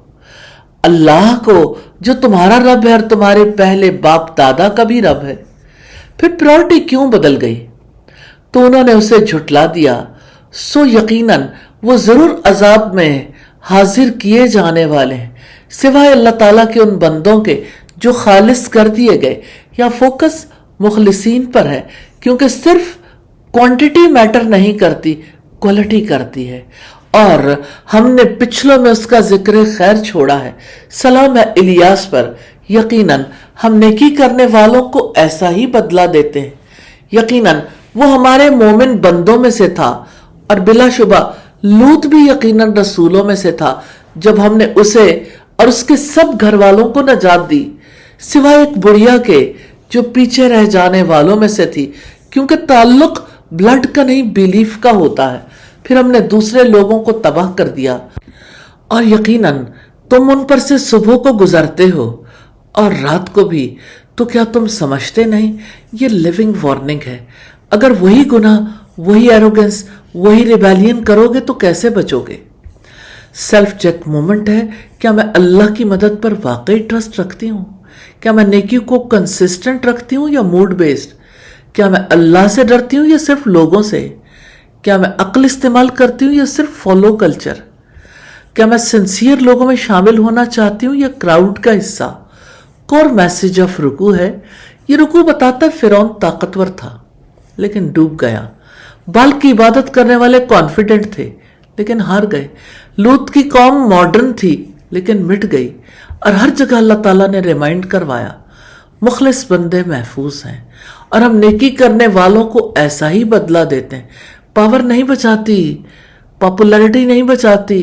S1: اللہ کو جو تمہارا رب ہے اور تمہارے پہلے باپ دادا کا بھی رب ہے؟ پھر پرائورٹی کیوں بدل گئی؟ تو انہوں نے اسے جھٹلا دیا، سو یقیناً وہ ضرور عذاب میں حاضر کیے جانے والے ہیں، سوائے اللہ تعالیٰ کے ان بندوں کے جو خالص کر دیے گئے۔ یا فوکس مخلصین پر ہے، کیونکہ صرف کوانٹیٹی میٹر نہیں کرتی، کوالٹی کرتی ہے۔ اور ہم نے پچھلوں میں اس کا ذکر خیر چھوڑا ہے۔ سلام ہے الیاس پر، یقیناً ہم نیکی کرنے والوں کو ایسا ہی بدلہ دیتے ہیں۔ یقیناً وہ ہمارے مومن بندوں میں سے تھا، اور بلا شبہ لوط بھی یقیناً رسولوں میں سے تھا، جب ہم نے اسے اور اس کے سب گھر والوں کو نجات دی، سوائے ایک بڑھیا کے جو پیچھے رہ جانے والوں میں سے تھی، کیونکہ تعلق بلڈ کا نہیں بیلیف کا ہوتا ہے۔ پھر ہم نے دوسرے لوگوں کو تباہ کر دیا، اور یقیناً تم ان پر سے صبح کو گزرتے ہو اور رات کو بھی، تو کیا تم سمجھتے نہیں؟ یہ لیونگ وارننگ ہے۔ اگر وہی گناہ، وہی ایروگنس، وہی ریبیلین کرو گے تو کیسے بچو گے؟ سیلف چیک مومنٹ ہے، کیا میں اللہ کی مدد پر واقعی ٹرسٹ رکھتی ہوں؟ کیا میں نیکی کو کنسسٹنٹ رکھتی ہوں یا موڈ بیسڈ؟ کیا میں اللہ سے ڈرتی ہوں یا صرف لوگوں سے؟ کیا میں عقل استعمال کرتی ہوں یا صرف فالو کلچر؟ کیا میں سنسیئر لوگوں میں شامل ہونا چاہتی ہوں یا کراؤڈ کا حصہ؟ کور میسج آف رکوع ہے، یہ رکوع بتاتا ہے فرعون طاقتور تھا لیکن ڈوب گیا۔ بال کی عبادت کرنے والے کانفیڈنٹ تھے لیکن ہار گئے۔ لوط کی قوم ماڈرن تھی لیکن مٹ گئی۔ اور ہر جگہ اللہ تعالیٰ نے ریمائنڈ کروایا مخلص بندے محفوظ ہیں، اور ہم نیکی کرنے والوں کو ایسا ہی بدلہ دیتے ہیں۔ پاور نہیں بچاتی، پاپولیرٹی نہیں بچاتی،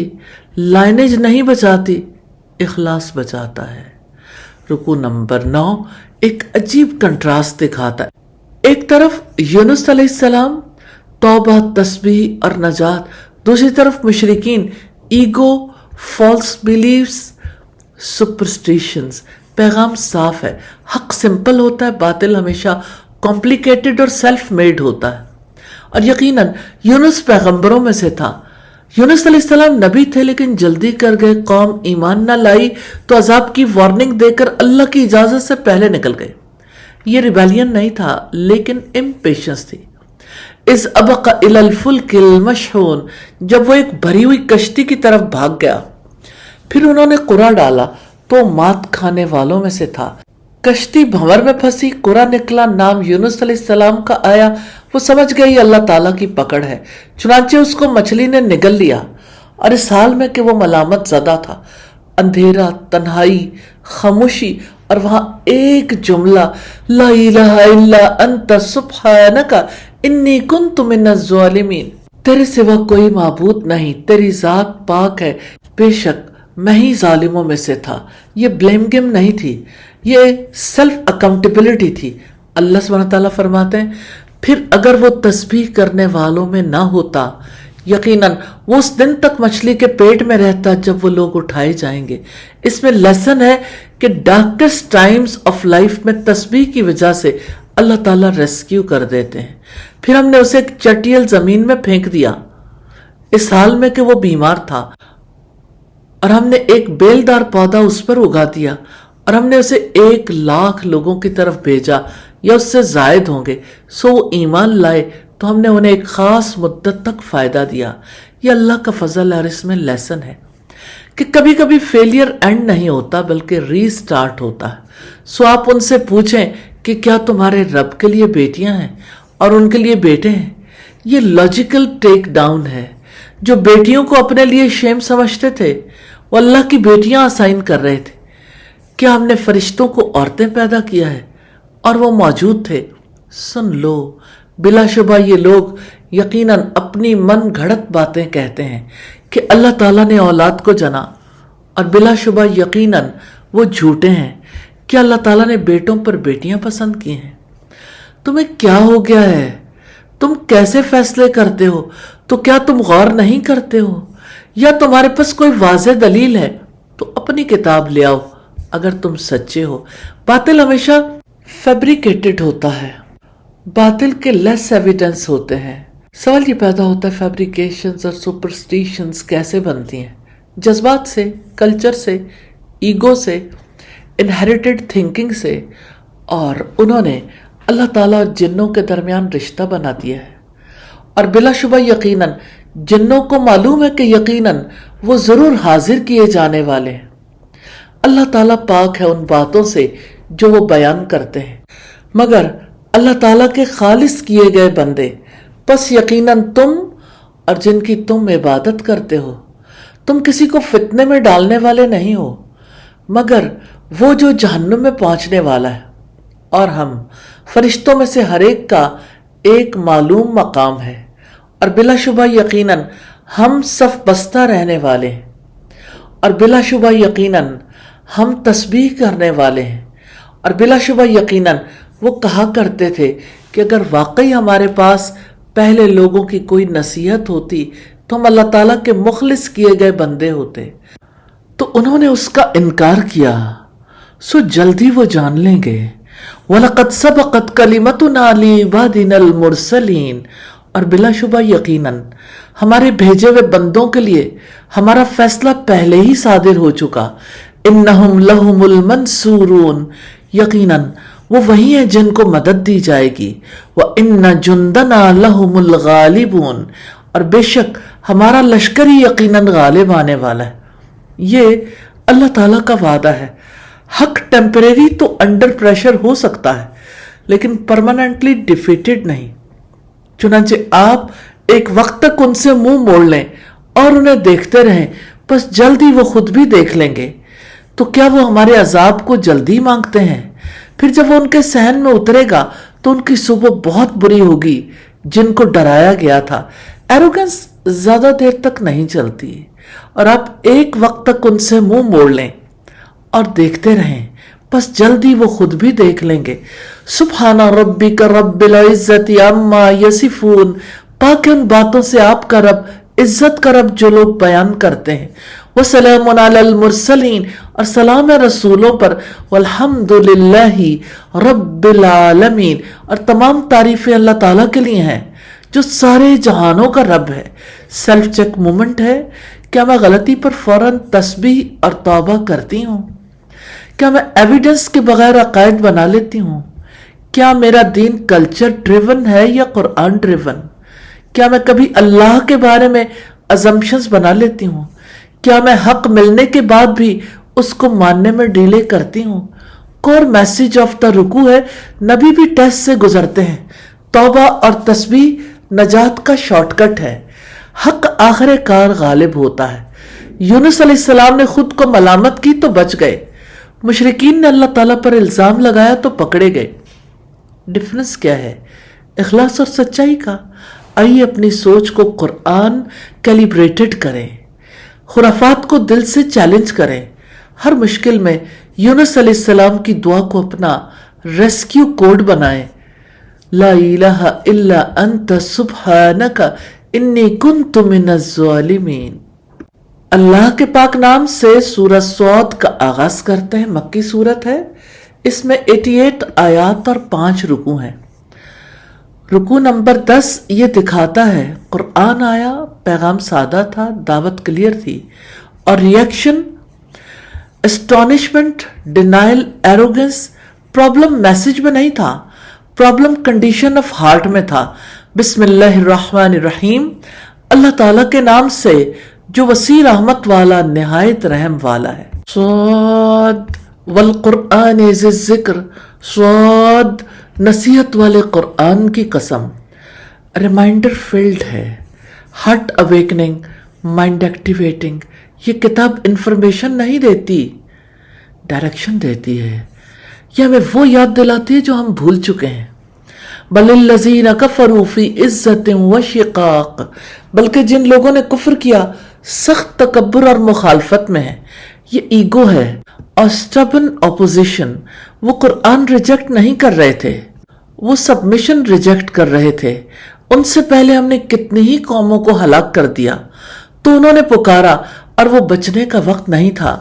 S1: لائنیج نہیں بچاتی، اخلاص بچاتا ہے۔ رکوع نمبر 9 ایک عجیب کنٹراسٹ دکھاتا ہے۔ ایک طرف یونس علیہ السلام، توبہ، تسبیح اور نجات، دوسری طرف مشرکین، ایگو، فالس بیلیفز، سپرسٹیشنز۔ پیغام صاف ہے، حق سمپل ہوتا ہے، باطل ہمیشہ کمپلیکیٹڈ اور سیلف میڈ ہوتا ہے۔ اور یقیناً یونس پیغمبروں میں سے تھا۔ یونس علیہ السلام نبی تھے لیکن جلدی کر گئے، قوم ایمان نہ لائی تو عذاب کی وارننگ دے کر اللہ کی اجازت سے پہلے نکل گئے۔ یہ ریبیلین نہیں تھا لیکن امپیشنس تھی۔ اذ ابق الی الفلک المشحون، جب وہ ایک بھری ہوئی کشتی کی طرف بھاگ گیا، پھر انہوں نے قرعہ ڈالا تو مات کھانے والوں میں سے تھا۔ کشتی بھنور میں پھنسی، قرعہ نکلا، نام یونس علیہ السلام کا آیا، وہ سمجھ گئی اللہ تعالیٰ کی پکڑ ہے، چنانچہ اس کو مچھلی نے نگل لیا۔ اور اس حال میں کہ وہ ملامت زدہ تھا، اندھیرا، تنہائی، خاموشی، اور وہاں ایک جملہ، لا الہ الا انت سبحانک انی کنت من الظالمین، تیرے سوا کوئی معبود نہیں، تیری ذات پاک ہے، بے شک میں ہی ظالموں میں سے تھا۔ یہ بلیم گیم نہیں تھی، یہ سیلف اکاؤنٹیبلٹی تھی۔ اللہ سبحانہ تعالیٰ فرماتے ہیں پھر اگر وہ تسبیح کرنے والوں میں نہ ہوتا، یقیناً وہ اس دن تک مچھلی کے پیٹ میں رہتا جب وہ لوگ اٹھائے جائیں گے۔ اس میں لیسن ہے کہ ڈارکسٹ ٹائمز آف لائف میں تسبیح کی وجہ سے اللہ تعالیٰ ریسکیو کر دیتے ہیں۔ پھر ہم نے اسے ایک چٹیل زمین میں پھینک دیا اس حال میں کہ وہ بیمار تھا، اور ہم نے ایک بیلدار پودا اس پر اگا دیا، اور ہم نے اسے 1,00,000 لوگوں کی طرف بھیجا یا اس سے زائد ہوں گے، سو وہ ایمان لائے تو ہم نے انہیں ایک خاص مدت تک فائدہ دیا۔ یہ اللہ کا فضل ہے، اور اس میں لیسن ہے کہ کبھی کبھی فیلئر اینڈ نہیں ہوتا بلکہ ری سٹارٹ ہوتا ہے۔ سو آپ ان سے پوچھیں کہ کیا تمہارے رب کے لیے بیٹیاں ہیں اور ان کے لیے بیٹے ہیں؟ یہ لاجیکل ٹیک ڈاؤن ہے۔ جو بیٹیوں کو اپنے لیے شیم سمجھتے تھے وہ اللہ کی بیٹیاں اسائن کر رہے تھے۔ کیا ہم نے فرشتوں کو عورتیں پیدا کیا ہے اور وہ موجود تھے؟ سن لو، بلا شبہ یہ لوگ یقیناً اپنی من گھڑت باتیں کہتے ہیں کہ اللہ تعالیٰ نے اولاد کو جنا، اور بلا شبہ یقیناً وہ جھوٹے ہیں۔ کیا اللہ تعالیٰ نے بیٹوں پر بیٹیاں پسند کی ہیں؟ تمہیں کیا ہو گیا ہے؟ تم کیسے فیصلے کرتے ہو؟ تو کیا تم غور نہیں کرتے ہو؟ یا تمہارے پاس کوئی واضح دلیل ہے تو اپنی کتاب لے آؤ اگر تم سچے ہو۔ باطل ہمیشہ فیبریکیٹڈ ہوتا ہے، باطل کے لیس ایویڈنس ہوتے ہیں۔ سوال یہ پیدا ہوتا ہے فیبریکیشنز اور سپرسٹیشنز کیسے بنتی ہیں؟ جذبات سے، کلچر سے، ایگو سے، انہیریٹڈ تھنکنگ سے، اور انہوں نے اللہ تعالیٰ اور جنوں کے درمیان رشتہ بنا دیا ہے۔ اور بلا شبہ یقیناً جنوں کو معلوم ہے کہ یقیناً وہ ضرور حاضر کیے جانے والے ہیں۔ اللہ تعالیٰ پاک ہے ان باتوں سے جو وہ بیان کرتے ہیں، مگر اللہ تعالیٰ کے خالص کیے گئے بندے، پس یقیناً تم اور جن کی تم عبادت کرتے ہو، تم کسی کو فتنے میں ڈالنے والے نہیں ہو مگر وہ جو جہنم میں پہنچنے والا ہے۔ اور ہم فرشتوں میں سے ہر ایک کا ایک معلوم مقام ہے، اور بلا شبہ یقیناً ہم صف بستہ رہنے والے ہیں، اور بلا شبہ یقیناً ہم تسبیح کرنے والے ہیں، اور بلا شبہ یقیناً وہ کہا کرتے تھے کہ اگر واقعی ہمارے پاس پہلے لوگوں کی کوئی نصیحت ہوتی تو ہم اللہ تعالیٰ کے مخلص کیے گئے بندے ہوتے، تو انہوں نے اس کا انکار کیا، سو جلدی وہ جان لیں گے۔ وَلَقَدْ سَبَقَتْ كَلِمَتُنَا لِعِبَادِنَا الْمُرْسَلِينَ، اور بلا شبہ یقیناً ہمارے بھیجے ہوئے بندوں کے لیے ہمارا فیصلہ پہلے ہی صادر ہو چکا۔ اِنَّهُمْ لَهُمُ الْمَنْصُورُونَ، یقیناً وہ وہی ہیں جن کو مدد دی جائے گی۔ وَإِنَّ جُنْدَنَا لَهُمُ الْغَالِبُونَ، اور بے شک ہمارا لشکر ہی یقیناً غالب آنے والا ہے۔ یہ اللہ تعالیٰ کا وعدہ ہے۔ حق ٹیمپریری تو انڈر پریشر ہو سکتا ہے لیکن پرماننٹلی ڈیفیٹڈ نہیں۔ چنانچہ آپ ایک وقت تک ان سے منہ موڑ لیں اور انہیں دیکھتے رہیں، بس جلد ہی وہ خود بھی دیکھ لیں گے۔ تو کیا وہ ہمارے عذاب کو جلدی مانگتے ہیں؟ پھر جب وہ ان کے صحن میں اترے گا تو ان کی صبح بہت بری ہوگی جن کو ڈرایا گیا تھا۔ ایروگنس زیادہ دیر تک نہیں چلتی اور آپ ایک وقت تک ان سے منہ موڑ لیں اور دیکھتے رہیں، بس جلدی وہ خود بھی دیکھ لیں گے۔ سبحان ربک رب العزت عما یصفون، پاک ان باتوں سے آپ کا رب، عزت کا رب جو لوگ بیان کرتے ہیں۔ وسلام علی المرسلین، اور سلام ہے رسولوں پر۔ والحمد للہ رب العالمین، اور تمام تعریفیں اللہ تعالیٰ کے لیے ہیں جو سارے جہانوں کا رب ہے۔ سیلف چیک مومنٹ ہے، کیا میں غلطی پر فوراً تسبیح اور توبہ کرتی ہوں؟ کیا میں ایویڈنس کے بغیر عقائد بنا لیتی ہوں؟ کیا میرا دین کلچر ڈریون ہے یا قرآن ڈریون؟ کیا میں کبھی اللہ کے بارے میں ازمپشنز بنا لیتی ہوں؟ کیا میں حق ملنے کے بعد بھی اس کو ماننے میں ڈیلے کرتی ہوں؟ کور میسیج آف دا رکوع ہے، نبی بھی ٹیسٹ سے گزرتے ہیں۔ توبہ اور تسبیح نجات کا شارٹ کٹ ہے۔ حق آخر کار غالب ہوتا ہے۔ یونس علیہ السلام نے خود کو ملامت کی تو بچ گئے، مشرکین نے اللہ تعالیٰ پر الزام لگایا تو پکڑے گئے۔ ڈفرنس کیا ہے؟ اخلاص اور سچائی کا۔ آئیے اپنی سوچ کو قرآن کیلیبریٹڈ کریں، خرافات کو دل سے چیلنج کریں، ہر مشکل میں یونس علیہ السلام کی دعا کو اپنا ریسکیو کوڈ بنائیں۔ لا الہ الا انت سبحانک انی کنت من الظالمین۔ اللہ کے پاک نام سے سورہ صاد کا آغاز کرتے ہیں۔ مکی سورت ہے، اس میں 88 آیات اور 5 رکوع ہیں۔ رکوع نمبر 10 یہ دکھاتا ہے قرآن آیا، پیغام سادہ تھا، دعوت کلیئر تھی، اور reaction astonishment, denial, arrogance. Problem message میں نہیں تھا، پرابلم کنڈیشن آف ہارٹ میں تھا۔ بسم اللہ الرحمن الرحیم، اللہ تعالیٰ کے نام سے جو وسیع رحمت والا نہایت رحم والا ہے۔ صاد والقرآن ذی الذکر، صاد نصیحت والے قرآن کی قسم۔ ریمائنڈر فیلڈ ہے، ہارٹ اویکننگ، مائنڈ ایکٹیویٹنگ۔ یہ کتاب انفارمیشن نہیں دیتی، ڈائریکشن دیتی ہے، یہ ہمیں وہ یاد دلاتی ہے جو ہم بھول چکے ہیں۔ بل الذین کفروا فی عزت و شقاق، بلکہ جن لوگوں نے کفر کیا سخت تکبر اور مخالفت میں ہے۔ یہ ایگو ہے اور سٹبن اپوزیشن۔ وہ قرآن ریجیکٹ نہیں کر رہے تھے، وہ سبمیشن ریجیکٹ کر رہے تھے۔ ان سے پہلے ہم نے کتنی ہی قوموں کو ہلاک کر دیا، تو انہوں نے پکارا اور وہ بچنے کا وقت نہیں تھا۔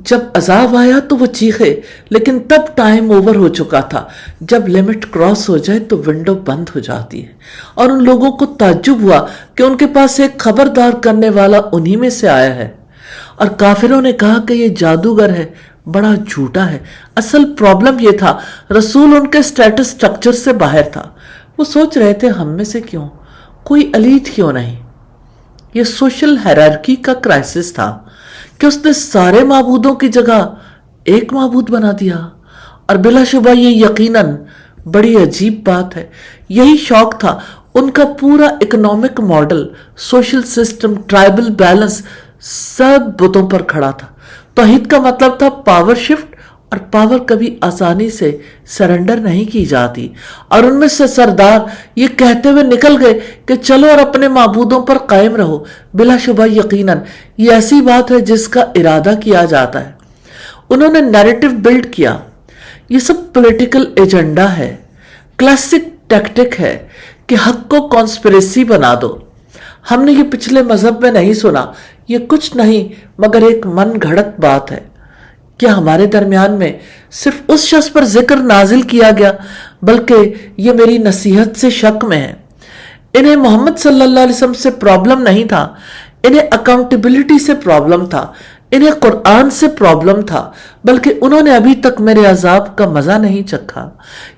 S1: جب عذاب آیا تو وہ چیخے، لیکن تب ٹائم اوور ہو چکا تھا۔ جب لمٹ کراس ہو جائے تو ونڈو بند ہو جاتی ہے، اور ان لوگوں کو تعجب ہوا کہ ان کے پاس ایک خبردار کرنے والا انہی میں سے آیا ہے۔ اور کافروں نے کہا کہ یہ جادوگر ہے، بڑا جھوٹا ہے۔ اصل پرابلم یہ تھا، رسول ان کے سٹیٹس سٹرکچر سے باہر تھا۔ وہ سوچ رہے تھے ہم میں سے کیوں کوئی ایلیٹ کیوں نہیں۔ یہ سوشل ہیرارکی کا کرائسس تھا کہ اس نے سارے معبودوں کی جگہ ایک معبود بنا دیا، اور بلا شبہ یہ یقیناً بڑی عجیب بات ہے۔ یہی شوق تھا ان کا پورا economic model, social system, tribal balance سب بتوں پر کھڑا تھا۔ توحید کا مطلب تھا پاور شفٹ، اور پاور کبھی آسانی سے سرنڈر نہیں کی جاتی۔ اور ان میں سے سردار یہ کہتے ہوئے نکل گئے کہ چلو اور اپنے معبودوں پر قائم رہو۔ بلا شبہ یقیناً یہ ایسی بات ہے جس کا ارادہ کیا جاتا ہے۔ انہوں نے نیریٹو بلڈ کیا، یہ سب پولیٹیکل ایجنڈا ہے، کلاسک ٹیکٹک ہے کہ حق کو کانسپریسی بنا دو۔ ہم نے یہ پچھلے مذہب میں نہیں سنا، یہ کچھ نہیں مگر ایک من گھڑت بات ہے۔ کیا ہمارے درمیان میں صرف اس شخص پر ذکر نازل کیا گیا، بلکہ یہ میری نصیحت سے شک میں ہے۔ انہیں محمد صلی اللہ علیہ وسلم سے پرابلم نہیں تھا، انہیں اکاؤنٹیبلٹی سے پرابلم تھا، انہیں قرآن سے پرابلم تھا، بلکہ انہوں نے ابھی تک میرے عذاب کا مزہ نہیں چکھا۔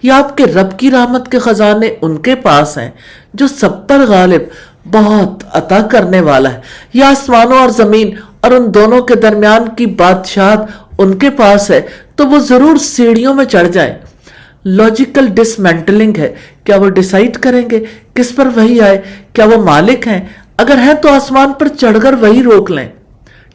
S1: یہ آپ کے رب کی رحمت کے خزانے ان کے پاس ہیں جو سب پر غالب، بہت عطا کرنے والا ہے۔ یہ آسمانوں اور زمین اور ان دونوں کے درمیان کی بادشاہت ان کے پاس ہے، تو وہ ضرور سیڑھیوں میں چڑھ جائیں۔ لاجیکل ڈسمینٹلنگ ہے، کیا وہ ڈیسائیڈ کریں گے کس پر وحی آئے؟ کیا وہ مالک ہیں؟ اگر ہیں تو آسمان پر چڑھ کر وہی روک لیں۔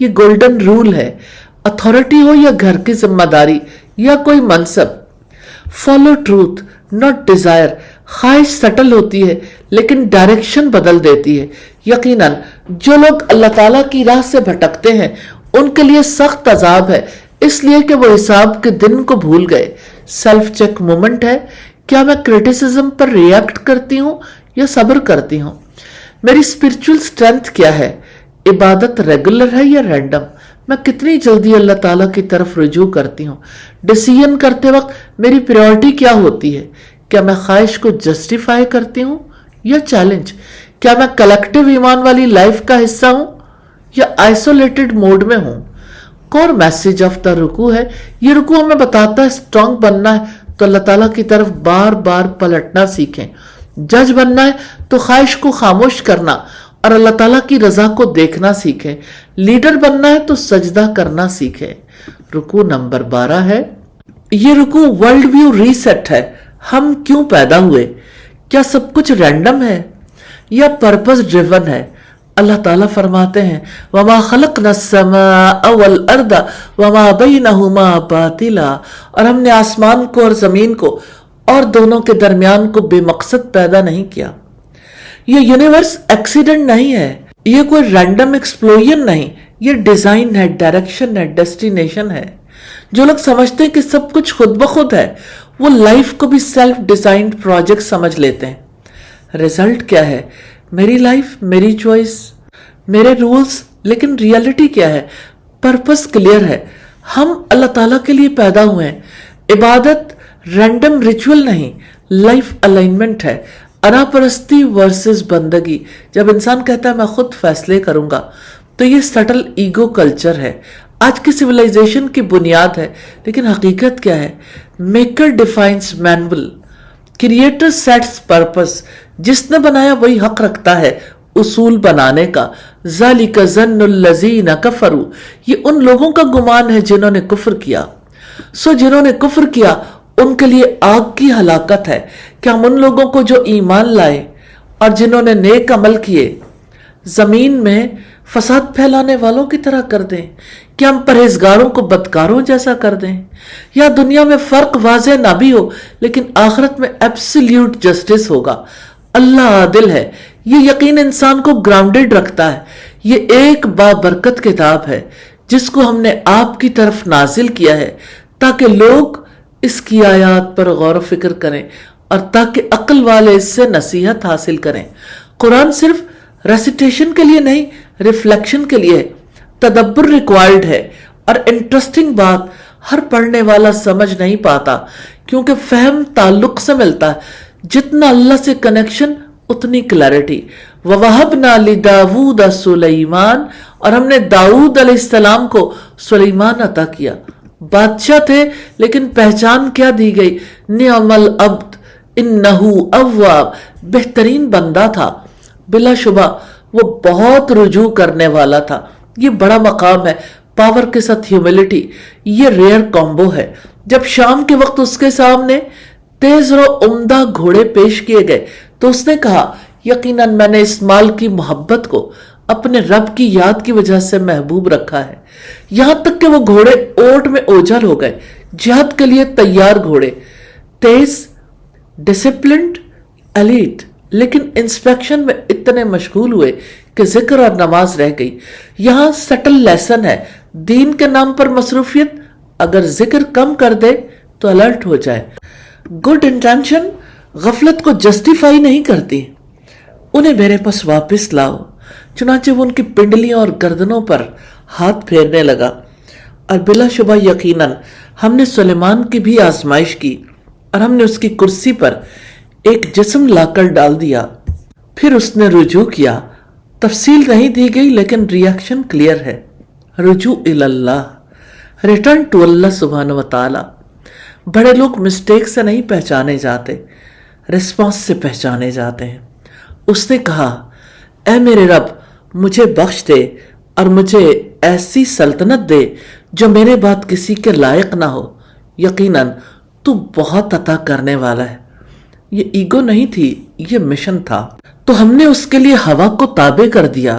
S1: یہ گولڈن رول ہے، اتھارٹی ہو یا گھر کی ذمہ داری یا کوئی منصب، فالو ٹروتھ ناٹ ڈیزائر. خواہش سٹل ہوتی ہے لیکن ڈائریکشن بدل دیتی ہے. یقیناً جو لوگ اللہ تعالیٰ کی راہ سے بھٹکتے ہیں ان کے لیے سخت عذاب ہے، اس لیے کہ وہ حساب کے دن کو بھول گئے. سیلف چیک مومنٹ ہے، کیا میں کرٹیسزم پر ریئیکٹ کرتی ہوں یا صبر کرتی ہوں؟ میری اسپرچول اسٹرینتھ کیا ہے؟ عبادت ریگولر ہے یا رینڈم؟ میں کتنی جلدی اللہ تعالیٰ کی طرف رجوع کرتی ہوں؟ ڈیسیژن کرتے وقت میری پریورٹی کیا ہوتی ہے؟ کیا میں خواہش کو جسٹیفائی کرتی ہوں یا چیلنج؟ کیا میں کلیکٹیو ایمان والی لائف کا حصہ ہوں یا آئسولیٹڈ موڈ میں ہوں؟ کور میسج آف دا رکوع ہے. یہ رکوع ہمیں بتاتا ہے اسٹرانگ بننا ہے تو اللہ تعالیٰ کی طرف بار بار پلٹنا سیکھیں. جج بننا ہے تو خواہش کو خاموش کرنا اور اللہ تعالیٰ کی رضا کو دیکھنا سیکھیں. لیڈر بننا ہے تو سجدہ کرنا سیکھیں. رکوع نمبر 12 ہے. یہ رکوع ورلڈ ویو ریسیٹ ہے. ہم کیوں پیدا ہوئے؟ کیا سب کچھ رینڈم ہے یا پرپس ڈریون ہے؟ اللہ تعالیٰ فرماتے ہیں وَمَا خَلَقْنَا السَّمَاءَ وَالْأَرْضَ وَمَا بَيْنَهُمَا بَاطِلًا، اور ہم نے آسمان کو اور زمین کو اور دونوں کے درمیان کو بے مقصد پیدا نہیں کیا. یہ یونیورس ایکسیڈنٹ نہیں ہے، یہ کوئی رینڈم ایکسپلوژن نہیں، یہ ڈیزائن ہے، ڈائریکشن ہے، ڈیسٹینیشن ہے. جو لوگ سمجھتے ہیں کہ سب کچھ خود بخود ہے وہ لائف کو بھی سیلف ڈیزائنڈ پروجیکٹ سمجھ لیتے ہیں. ریزلٹ کیا ہے؟ میری لائف، میری چوائس، میرے رولز. لیکن ریالٹی کیا ہے؟ پرپس کلیئر ہے. ہم اللہ تعالیٰ کے لیے پیدا ہوئے ہیں. عبادت رینڈم ریچول نہیں، لائف الائنمنٹ ہے. انا پرستی ورسز بندگی. جب انسان کہتا ہے میں خود فیصلے کروں گا تو یہ سٹل ایگو کلچر ہے، آج کی سویلائزیشن کی بنیاد ہے. لیکن حقیقت کیا ہے؟ Maker defines manual, creator sets purpose. جس نے بنایا وہی حق رکھتا ہے اصول بنانے کا. ذَلِكَ ظَنُّ الَّذِينَ كَفَرُوا، یہ ان لوگوں کا گمان ہے جنہوں نے کفر کیا. جنہوں نے کفر کیا ان کے لیے آگ کی ہلاکت ہے. کیا ہم ان لوگوں کو جو ایمان لائے اور جنہوں نے نیک عمل کیے زمین میں فساد پھیلانے والوں کی طرح کر دیں؟ کیا ہم پرہیزگاروں کو بدکاروں جیسا کر دیں؟ یا دنیا میں فرق واضح نہ بھی ہو لیکن آخرت میں ایبسلیوٹ جسٹس ہوگا. اللہ عادل ہے. یہ یقین انسان کو گراؤنڈڈ رکھتا ہے. یہ ایک بابرکت کتاب ہے جس کو ہم نے آپ کی طرف نازل کیا ہے تاکہ لوگ اس کی آیات پر غور و فکر کریں اور تاکہ عقل والے اس سے نصیحت حاصل کریں. قرآن صرف ریسیٹیشن کے لیے نہیں، ریفلیکشن کے لیے. تدبر ریکوائرڈ ہے. اور انٹرسٹنگ بات، ہر پڑھنے والا سمجھ نہیں پاتا کیونکہ فہم تعلق سے ملتا ہے. جتنا اللہ سے کنیکشن اتنی کلیرٹی. وَوَهَبْنَا لِدَاوُودَ سُلَيْمَانَ، اور ہم نے داؤد علیہ السلام کو سلیمان عطا کیا. بادشاہ تھے لیکن پہچان کیا دی گئی؟ نعم العبد انہو اواب، بہترین بندہ تھا. بلا شبہ وہ بہت رجوع کرنے والا تھا. یہ بڑا مقام ہے. پاور کے ساتھ ہیوملٹی، یہ ریئر کامبو ہے. جب شام کے وقت اس کے سامنے تیز و عمدہ گھوڑے پیش کیے گئے تو اس نے کہا یقیناً میں نے اس مال کی محبت کو اپنے رب کی یاد کی وجہ سے محبوب رکھا ہے. یہاں تک کہ وہ گھوڑے اونٹ میں اوجھل ہو گئے. جہاد کے لیے تیار گھوڑے، تیز، ڈسپلنڈ، ایلیٹ، لیکن انسپیکشن میں اتنے مشغول ہوئے کہ ذکر اور نماز رہ گئی. یہاں سٹل لیسن ہے. دین کے نام پر مصروفیت اگر ذکر کم کر دے تو الرٹ ہو جائے. گڈ انٹینشن غفلت کو جسٹیفائی نہیں کرتی. انہیں میرے پاس واپس لاؤ. چنانچہ وہ ان کی پنڈلیوں اور گردنوں پر ہاتھ پھیرنے لگا. اور بلا شبہ یقیناً ہم نے سلیمان کی بھی آزمائش کی اور ہم نے اس کی کرسی پر ایک جسم لا کر ڈال دیا. پھر اس نے رجوع کیا. تفصیل نہیں دی گئی لیکن ریاکشن کلیئر ہے. رجوع اللہ، ریٹرن ٹو اللہ سبحانہ و تعالی. بڑے لوگ مسٹیک سے نہیں پہچانے جاتے، ریسپانس سے پہچانے جاتے ہیں. اس نے کہا اے میرے رب مجھے بخش دے اور مجھے ایسی سلطنت دے جو میرے بعد کسی کے لائق نہ ہو. یقیناً تو بہت عطا کرنے والا ہے. یہ ایگو نہیں تھی، یہ مشن تھا. تو ہم نے اس کے لیے ہوا کو تابع کر دیا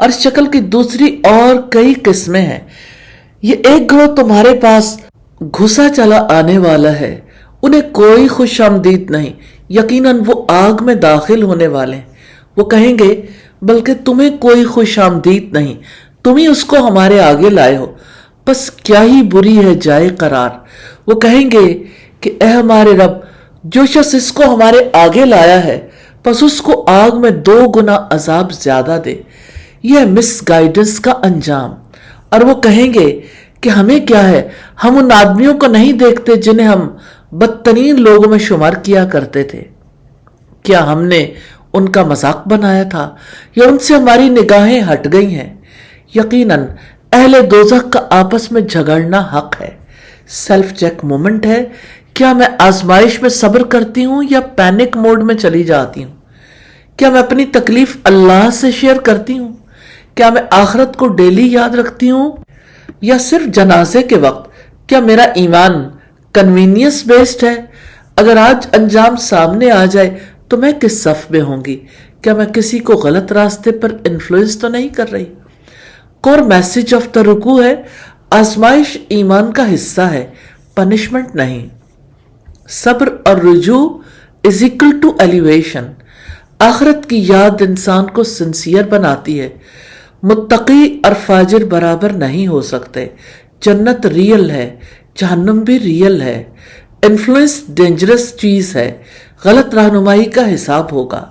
S1: اور اس شکل کی دوسری اور کئی قسمیں ہیں۔ یہ ایک گروہ تمہارے پاس گھسا چلا آنے والا ہے، انہیں کوئی خوش آمدید نہیں، یقیناً وہ آگ میں داخل ہونے والے ہیں۔ وہ کہیں گے بلکہ تمہیں کوئی خوش آمدید نہیں، تم ہی اس کو ہمارے آگے لائے ہو، بس کیا ہی بری ہے جائے قرار۔ وہ کہیں گے کہ اے ہمارے رب، جو شخص اس کو ہمارے آگے لایا ہے بس اس کو آگ میں 2 گنا عذاب زیادہ دے۔ یہ مس گائیڈنس کا انجام۔ اور وہ کہیں گے کہ ہمیں کیا ہے، ہم ان آدمیوں کو نہیں دیکھتے جنہیں ہم بدترین لوگوں میں شمار کیا کرتے تھے۔ کیا ہم نے ان کا مذاق بنایا تھا یا ان سے ہماری نگاہیں ہٹ گئی ہیں؟ یقیناً اہل دوزخ کا آپس میں جھگڑنا حق ہے۔ سیلف چیک مومنٹ ہے، کیا میں آزمائش میں صبر کرتی ہوں یا پینک موڈ میں چلی جاتی ہوں؟ کیا میں اپنی تکلیف اللہ سے شیئر کرتی ہوں؟ کیا میں آخرت کو ڈیلی یاد رکھتی ہوں یا صرف جنازے کے وقت؟ کیا میرا ایمان کنوینئنس بیسڈ ہے؟ اگر آج انجام سامنے آ جائے تو میں کس صف میں ہوں گی؟ کیا میں کسی کو غلط راستے پر انفلوئنس تو نہیں کر رہی؟ کور میسج آف دا رکوع ہے، آزمائش ایمان کا حصہ ہے، پنشمنٹ نہیں۔ صبر اور رجوع از اکول ٹو ایلیویشن۔ آخرت کی یاد انسان کو سنسیئر بناتی ہے۔ متقی اور فاجر برابر نہیں ہو سکتے۔ جنت ریئل ہے، جہنم بھی ریئل ہے۔ انفلوئنس ڈینجرس چیز ہے، غلط رہنمائی کا حساب ہوگا۔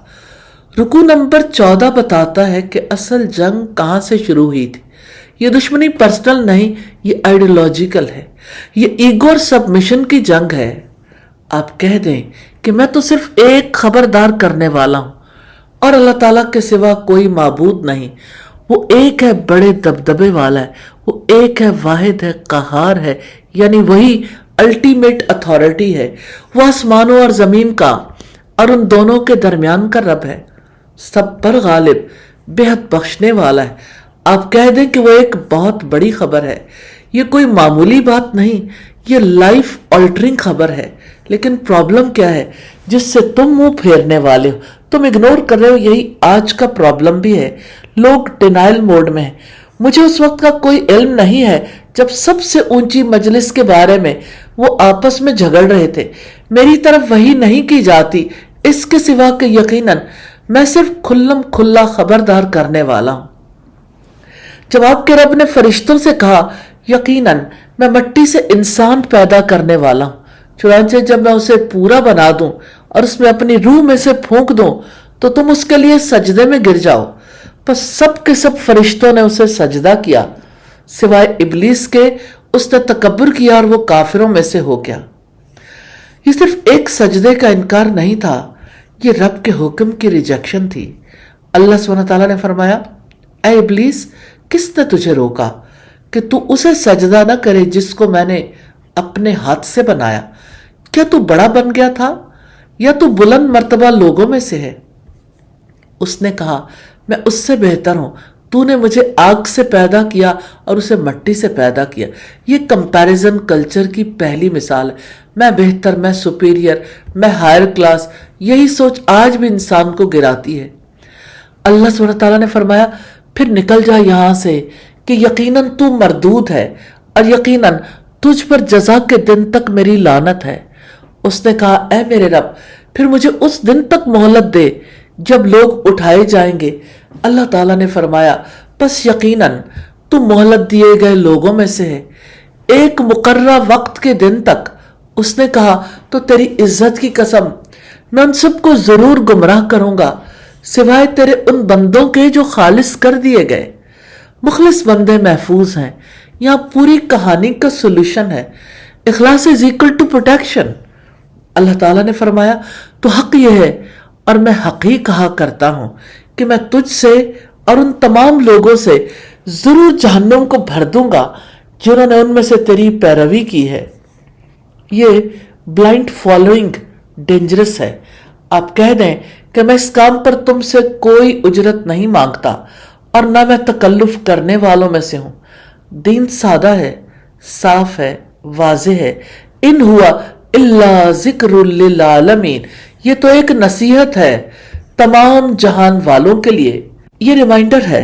S1: رکوع نمبر 14 بتاتا ہے کہ اصل جنگ کہاں سے شروع ہوئی تھی۔ یہ دشمنی پرسنل نہیں، یہ آئیڈیولوجیکل ہے، یہ ایگو اور سبمیشن کی جنگ ہے۔ آپ کہہ دیں کہ میں تو صرف ایک خبردار کرنے والا ہوں اور اللہ تعالیٰ کے سوا کوئی معبود نہیں۔ وہ ایک ہے، بڑے دبدبے والا ہے، وہ ایک ہے، واحد ہے، قہار ہے، یعنی وہی الٹیمیٹ اتھارٹی ہے۔ وہ آسمانوں اور زمین کا اور ان دونوں کے درمیان کا رب ہے، سب پر غالب، بے حد بخشنے والا ہے۔ آپ کہہ دیں کہ وہ ایک بہت بڑی خبر ہے۔ یہ کوئی معمولی بات نہیں، یہ لائف آلٹرنگ خبر ہے۔ لیکن پرابلم کیا ہے جس سے تم منہ پھیرنے والے ہو، تم اگنور کر رہے ہو؟ یہی آج کا پرابلم بھی ہے۔ لوگ ڈینائل موڈ میں ہیں۔ مجھے اس وقت کا کوئی علم نہیں ہے جب سب سے اونچی مجلس کے بارے میں وہ آپس میں جھگڑ رہے تھے۔ میری طرف وحی نہیں کی جاتی اس کے سوا کہ یقیناً میں صرف کھلم کھلا خبردار کرنے والا ہوں۔ جب آپ کے رب نے فرشتوں سے کہا یقیناً میں مٹی سے انسان پیدا کرنے والا ہوں، چنانچہ جب میں اسے پورا بنا دوں اور اس میں اپنی روح میں سے پھونک دوں تو تم اس کے لیے سجدے میں گر جاؤ، بس سب کے سب فرشتوں نے اسے سجدہ کیا سوائے ابلیس کے۔ اس نے تکبر کیا اور وہ کافروں میں سے ہو گیا۔ یہ صرف ایک سجدے کا انکار نہیں تھا، یہ رب کے حکم کی ریجیکشن تھی۔ اللہ سبحانہ تعالیٰ نے فرمایا اے ابلیس، کس نے تجھے روکا کہ تو اسے سجدہ نہ کرے جس کو میں نے اپنے ہاتھ سے بنایا؟ کیا تو بڑا بن گیا تھا یا تو بلند مرتبہ لوگوں میں سے ہے؟ اس نے کہا میں اس سے بہتر ہوں، تو نے مجھے آگ سے پیدا کیا اور اسے مٹی سے پیدا کیا۔ یہ کمپیریزن کلچر کی پہلی مثال ہے۔ میں بہتر، میں سپیریئر، میں ہائر کلاس، یہی سوچ آج بھی انسان کو گراتی ہے۔ اللہ سبحانہ تعالیٰ نے فرمایا پھر نکل جا یہاں سے کہ یقیناً تو مردود ہے اور یقیناً تجھ پر جزا کے دن تک میری لعنت ہے۔ اس نے کہا اے میرے رب، پھر مجھے اس دن تک مہلت دے جب لوگ اٹھائے جائیں گے۔ اللہ تعالیٰ نے فرمایا بس یقیناً تو مہلت دیے گئے لوگوں میں سے ہے، ایک مقررہ وقت کے دن تک۔ اس نے کہا تو تیری عزت کی قسم میں ان سب کو ضرور گمراہ کروں گا سوائے تیرے ان بندوں کے جو خالص کر دیے گئے۔ مخلص بندے محفوظ ہیں۔ یہاں پوری کہانی کا سولوشن ہے، اخلاص از ایکول ٹو پروٹیکشن۔ اللہ تعالیٰ نے فرمایا تو حق یہ ہے اور میں حق ہی کہا کرتا ہوں کہ میں تجھ سے اور ان تمام لوگوں سے ضرور جہنم کو بھر دوں گا جنہوں نے ان میں سے تیری پیروی کی ہے۔ یہ بلائنڈ فالوئنگ ڈینجرس ہے۔ آپ کہہ دیں کہ میں اس کام پر تم سے کوئی اجرت نہیں مانگتا اور نہ میں تکلف کرنے والوں میں سے ہوں۔ دین سادہ ہے، صاف ہے، واضح ہے۔ ان ہوا الا ذکر للعالمین، یہ تو ایک نصیحت ہے تمام جہان والوں کے لیے۔ یہ ریمائنڈر ہے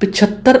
S1: 75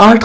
S1: 8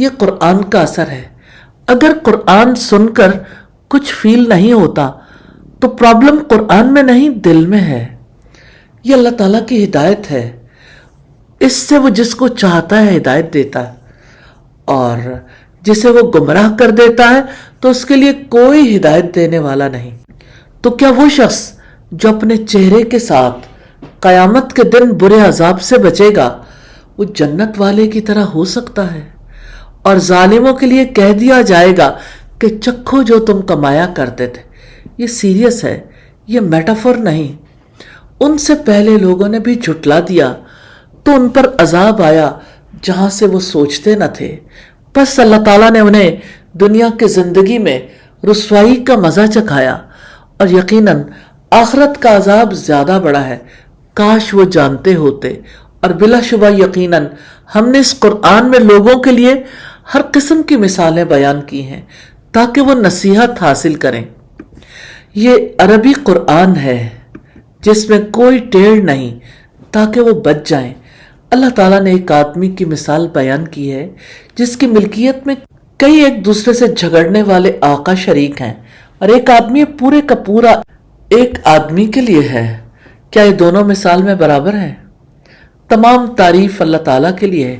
S1: یہ قرآن کا اثر ہے. اگر قرآن سن کر کچھ فیل نہیں ہوتا تو پرابلم قرآن میں نہیں دل میں ہے. یہ اللہ تعالیٰ کی ہدایت ہے. اس سے وہ جس کو چاہتا ہے ہدایت دیتا ہے اور جسے وہ گمراہ کر دیتا ہے تو اس کے لیے کوئی ہدایت دینے والا نہیں. تو کیا وہ شخص جو اپنے چہرے کے ساتھ قیامت کے دن برے عذاب سے بچے گا وہ جنت والے کی طرح ہو سکتا ہے؟ اور ظالموں کے لیے کہہ دیا جائے گا کہ چکھو جو تم کمایا کرتے تھے. یہ سیریس ہے، یہ میٹافور نہیں. ان سے پہلے لوگوں نے بھی جھٹلا دیا تو ان پر عذاب آیا جہاں سے وہ سوچتے نہ تھے. بس اللہ تعالیٰ نے انہیں دنیا کی زندگی میں رسوائی کا مزہ چکھایا اور یقیناً آخرت کا عذاب زیادہ بڑا ہے. کاش وہ جانتے ہوتے. اور بلا شبہ یقیناً ہم نے اس قرآن میں لوگوں کے لیے ہر قسم کی مثالیں بیان کی ہیں تاکہ وہ نصیحت حاصل کریں. یہ عربی قرآن ہے جس میں کوئی ٹیڑھ نہیں تاکہ وہ بچ جائیں. اللہ تعالیٰ نے ایک آدمی کی مثال بیان کی ہے جس کی ملکیت میں کئی ایک دوسرے سے جھگڑنے والے آقا شریک ہیں اور ایک آدمی پورے کا پورا ایک آدمی کے لیے ہے. کیا یہ دونوں مثال میں برابر ہیں؟ تمام تعریف اللہ تعالیٰ کے لیے ہے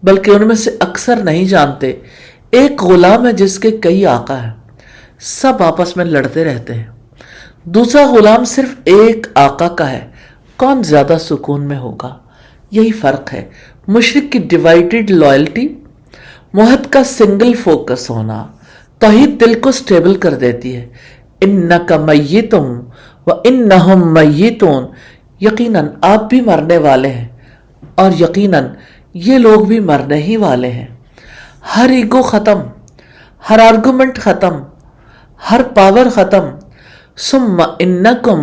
S1: بلکہ ان میں سے اکثر نہیں جانتے. ایک غلام ہے جس کے کئی آقا ہیں، سب آپس میں لڑتے رہتے ہیں. دوسرا غلام صرف ایک آقا کا ہے، کون زیادہ سکون میں ہوگا؟ یہی فرق ہے. مشرک کی ڈیوائیڈڈ لائلٹی، موحد کا سنگل فوکس ہونا. توحید دل کو سٹیبل کر دیتی ہے. انک میتم وانہم میتون، یقیناً آپ بھی مرنے والے ہیں اور یقیناً یہ لوگ بھی مرنے ہی والے ہیں. ہر ایگو ختم، ہر آرگومنٹ ختم، ہر پاور ختم. ثم انکم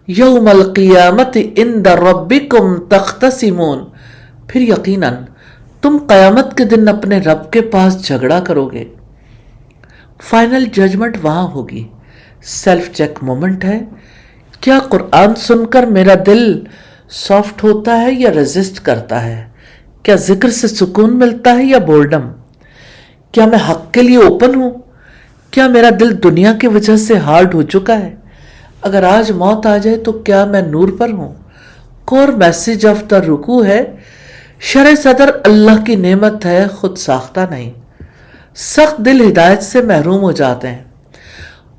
S1: یوم القیامت عند ربکم تختصمون، پھر یقیناً تم قیامت کے دن اپنے رب کے پاس جھگڑا کرو گے. فائنل ججمنٹ وہاں ہوگی. سیلف چیک مومنٹ ہے. کیا قرآن سن کر میرا دل سافٹ ہوتا ہے یا ریزسٹ کرتا ہے؟ کیا ذکر سے سکون ملتا ہے یا بورڈم؟ کیا میں حق کے لیے اوپن ہوں؟ کیا میرا دل دنیا کی وجہ سے ہارڈ ہو چکا ہے؟ اگر آج موت آ جائے تو کیا میں نور پر ہوں؟ کور میسج آف دا رکوع ہے، شرع صدر اللہ کی نعمت ہے، خود ساختہ نہیں. سخت دل ہدایت سے محروم ہو جاتے ہیں.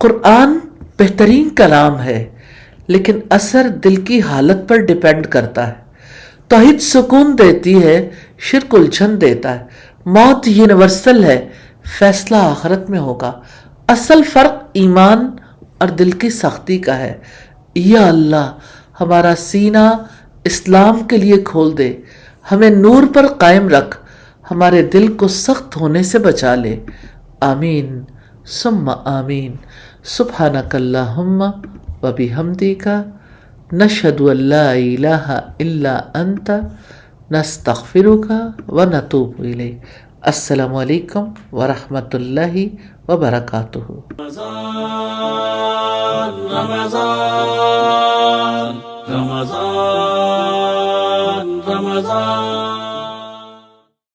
S1: قرآن بہترین کلام ہے لیکن اثر دل کی حالت پر ڈیپینڈ کرتا ہے. توحید سکون دیتی ہے، شرک الجھن دیتا ہے. موت یونیورسل ہے، فیصلہ آخرت میں ہوگا. اصل فرق ایمان اور دل کی سختی کا ہے. یا اللہ ہمارا سینہ اسلام کے لیے کھول دے، ہمیں نور پر قائم رکھ، ہمارے دل کو سخت ہونے سے بچا لے. آمین ثم آمین. سبحانک اللہم وبحمدک نشہد ان لا الہ الا انت نستغفرک ونتوب الیک. السلام علیکم ورحمۃ اللہ وبرکاتہ.
S2: رمضان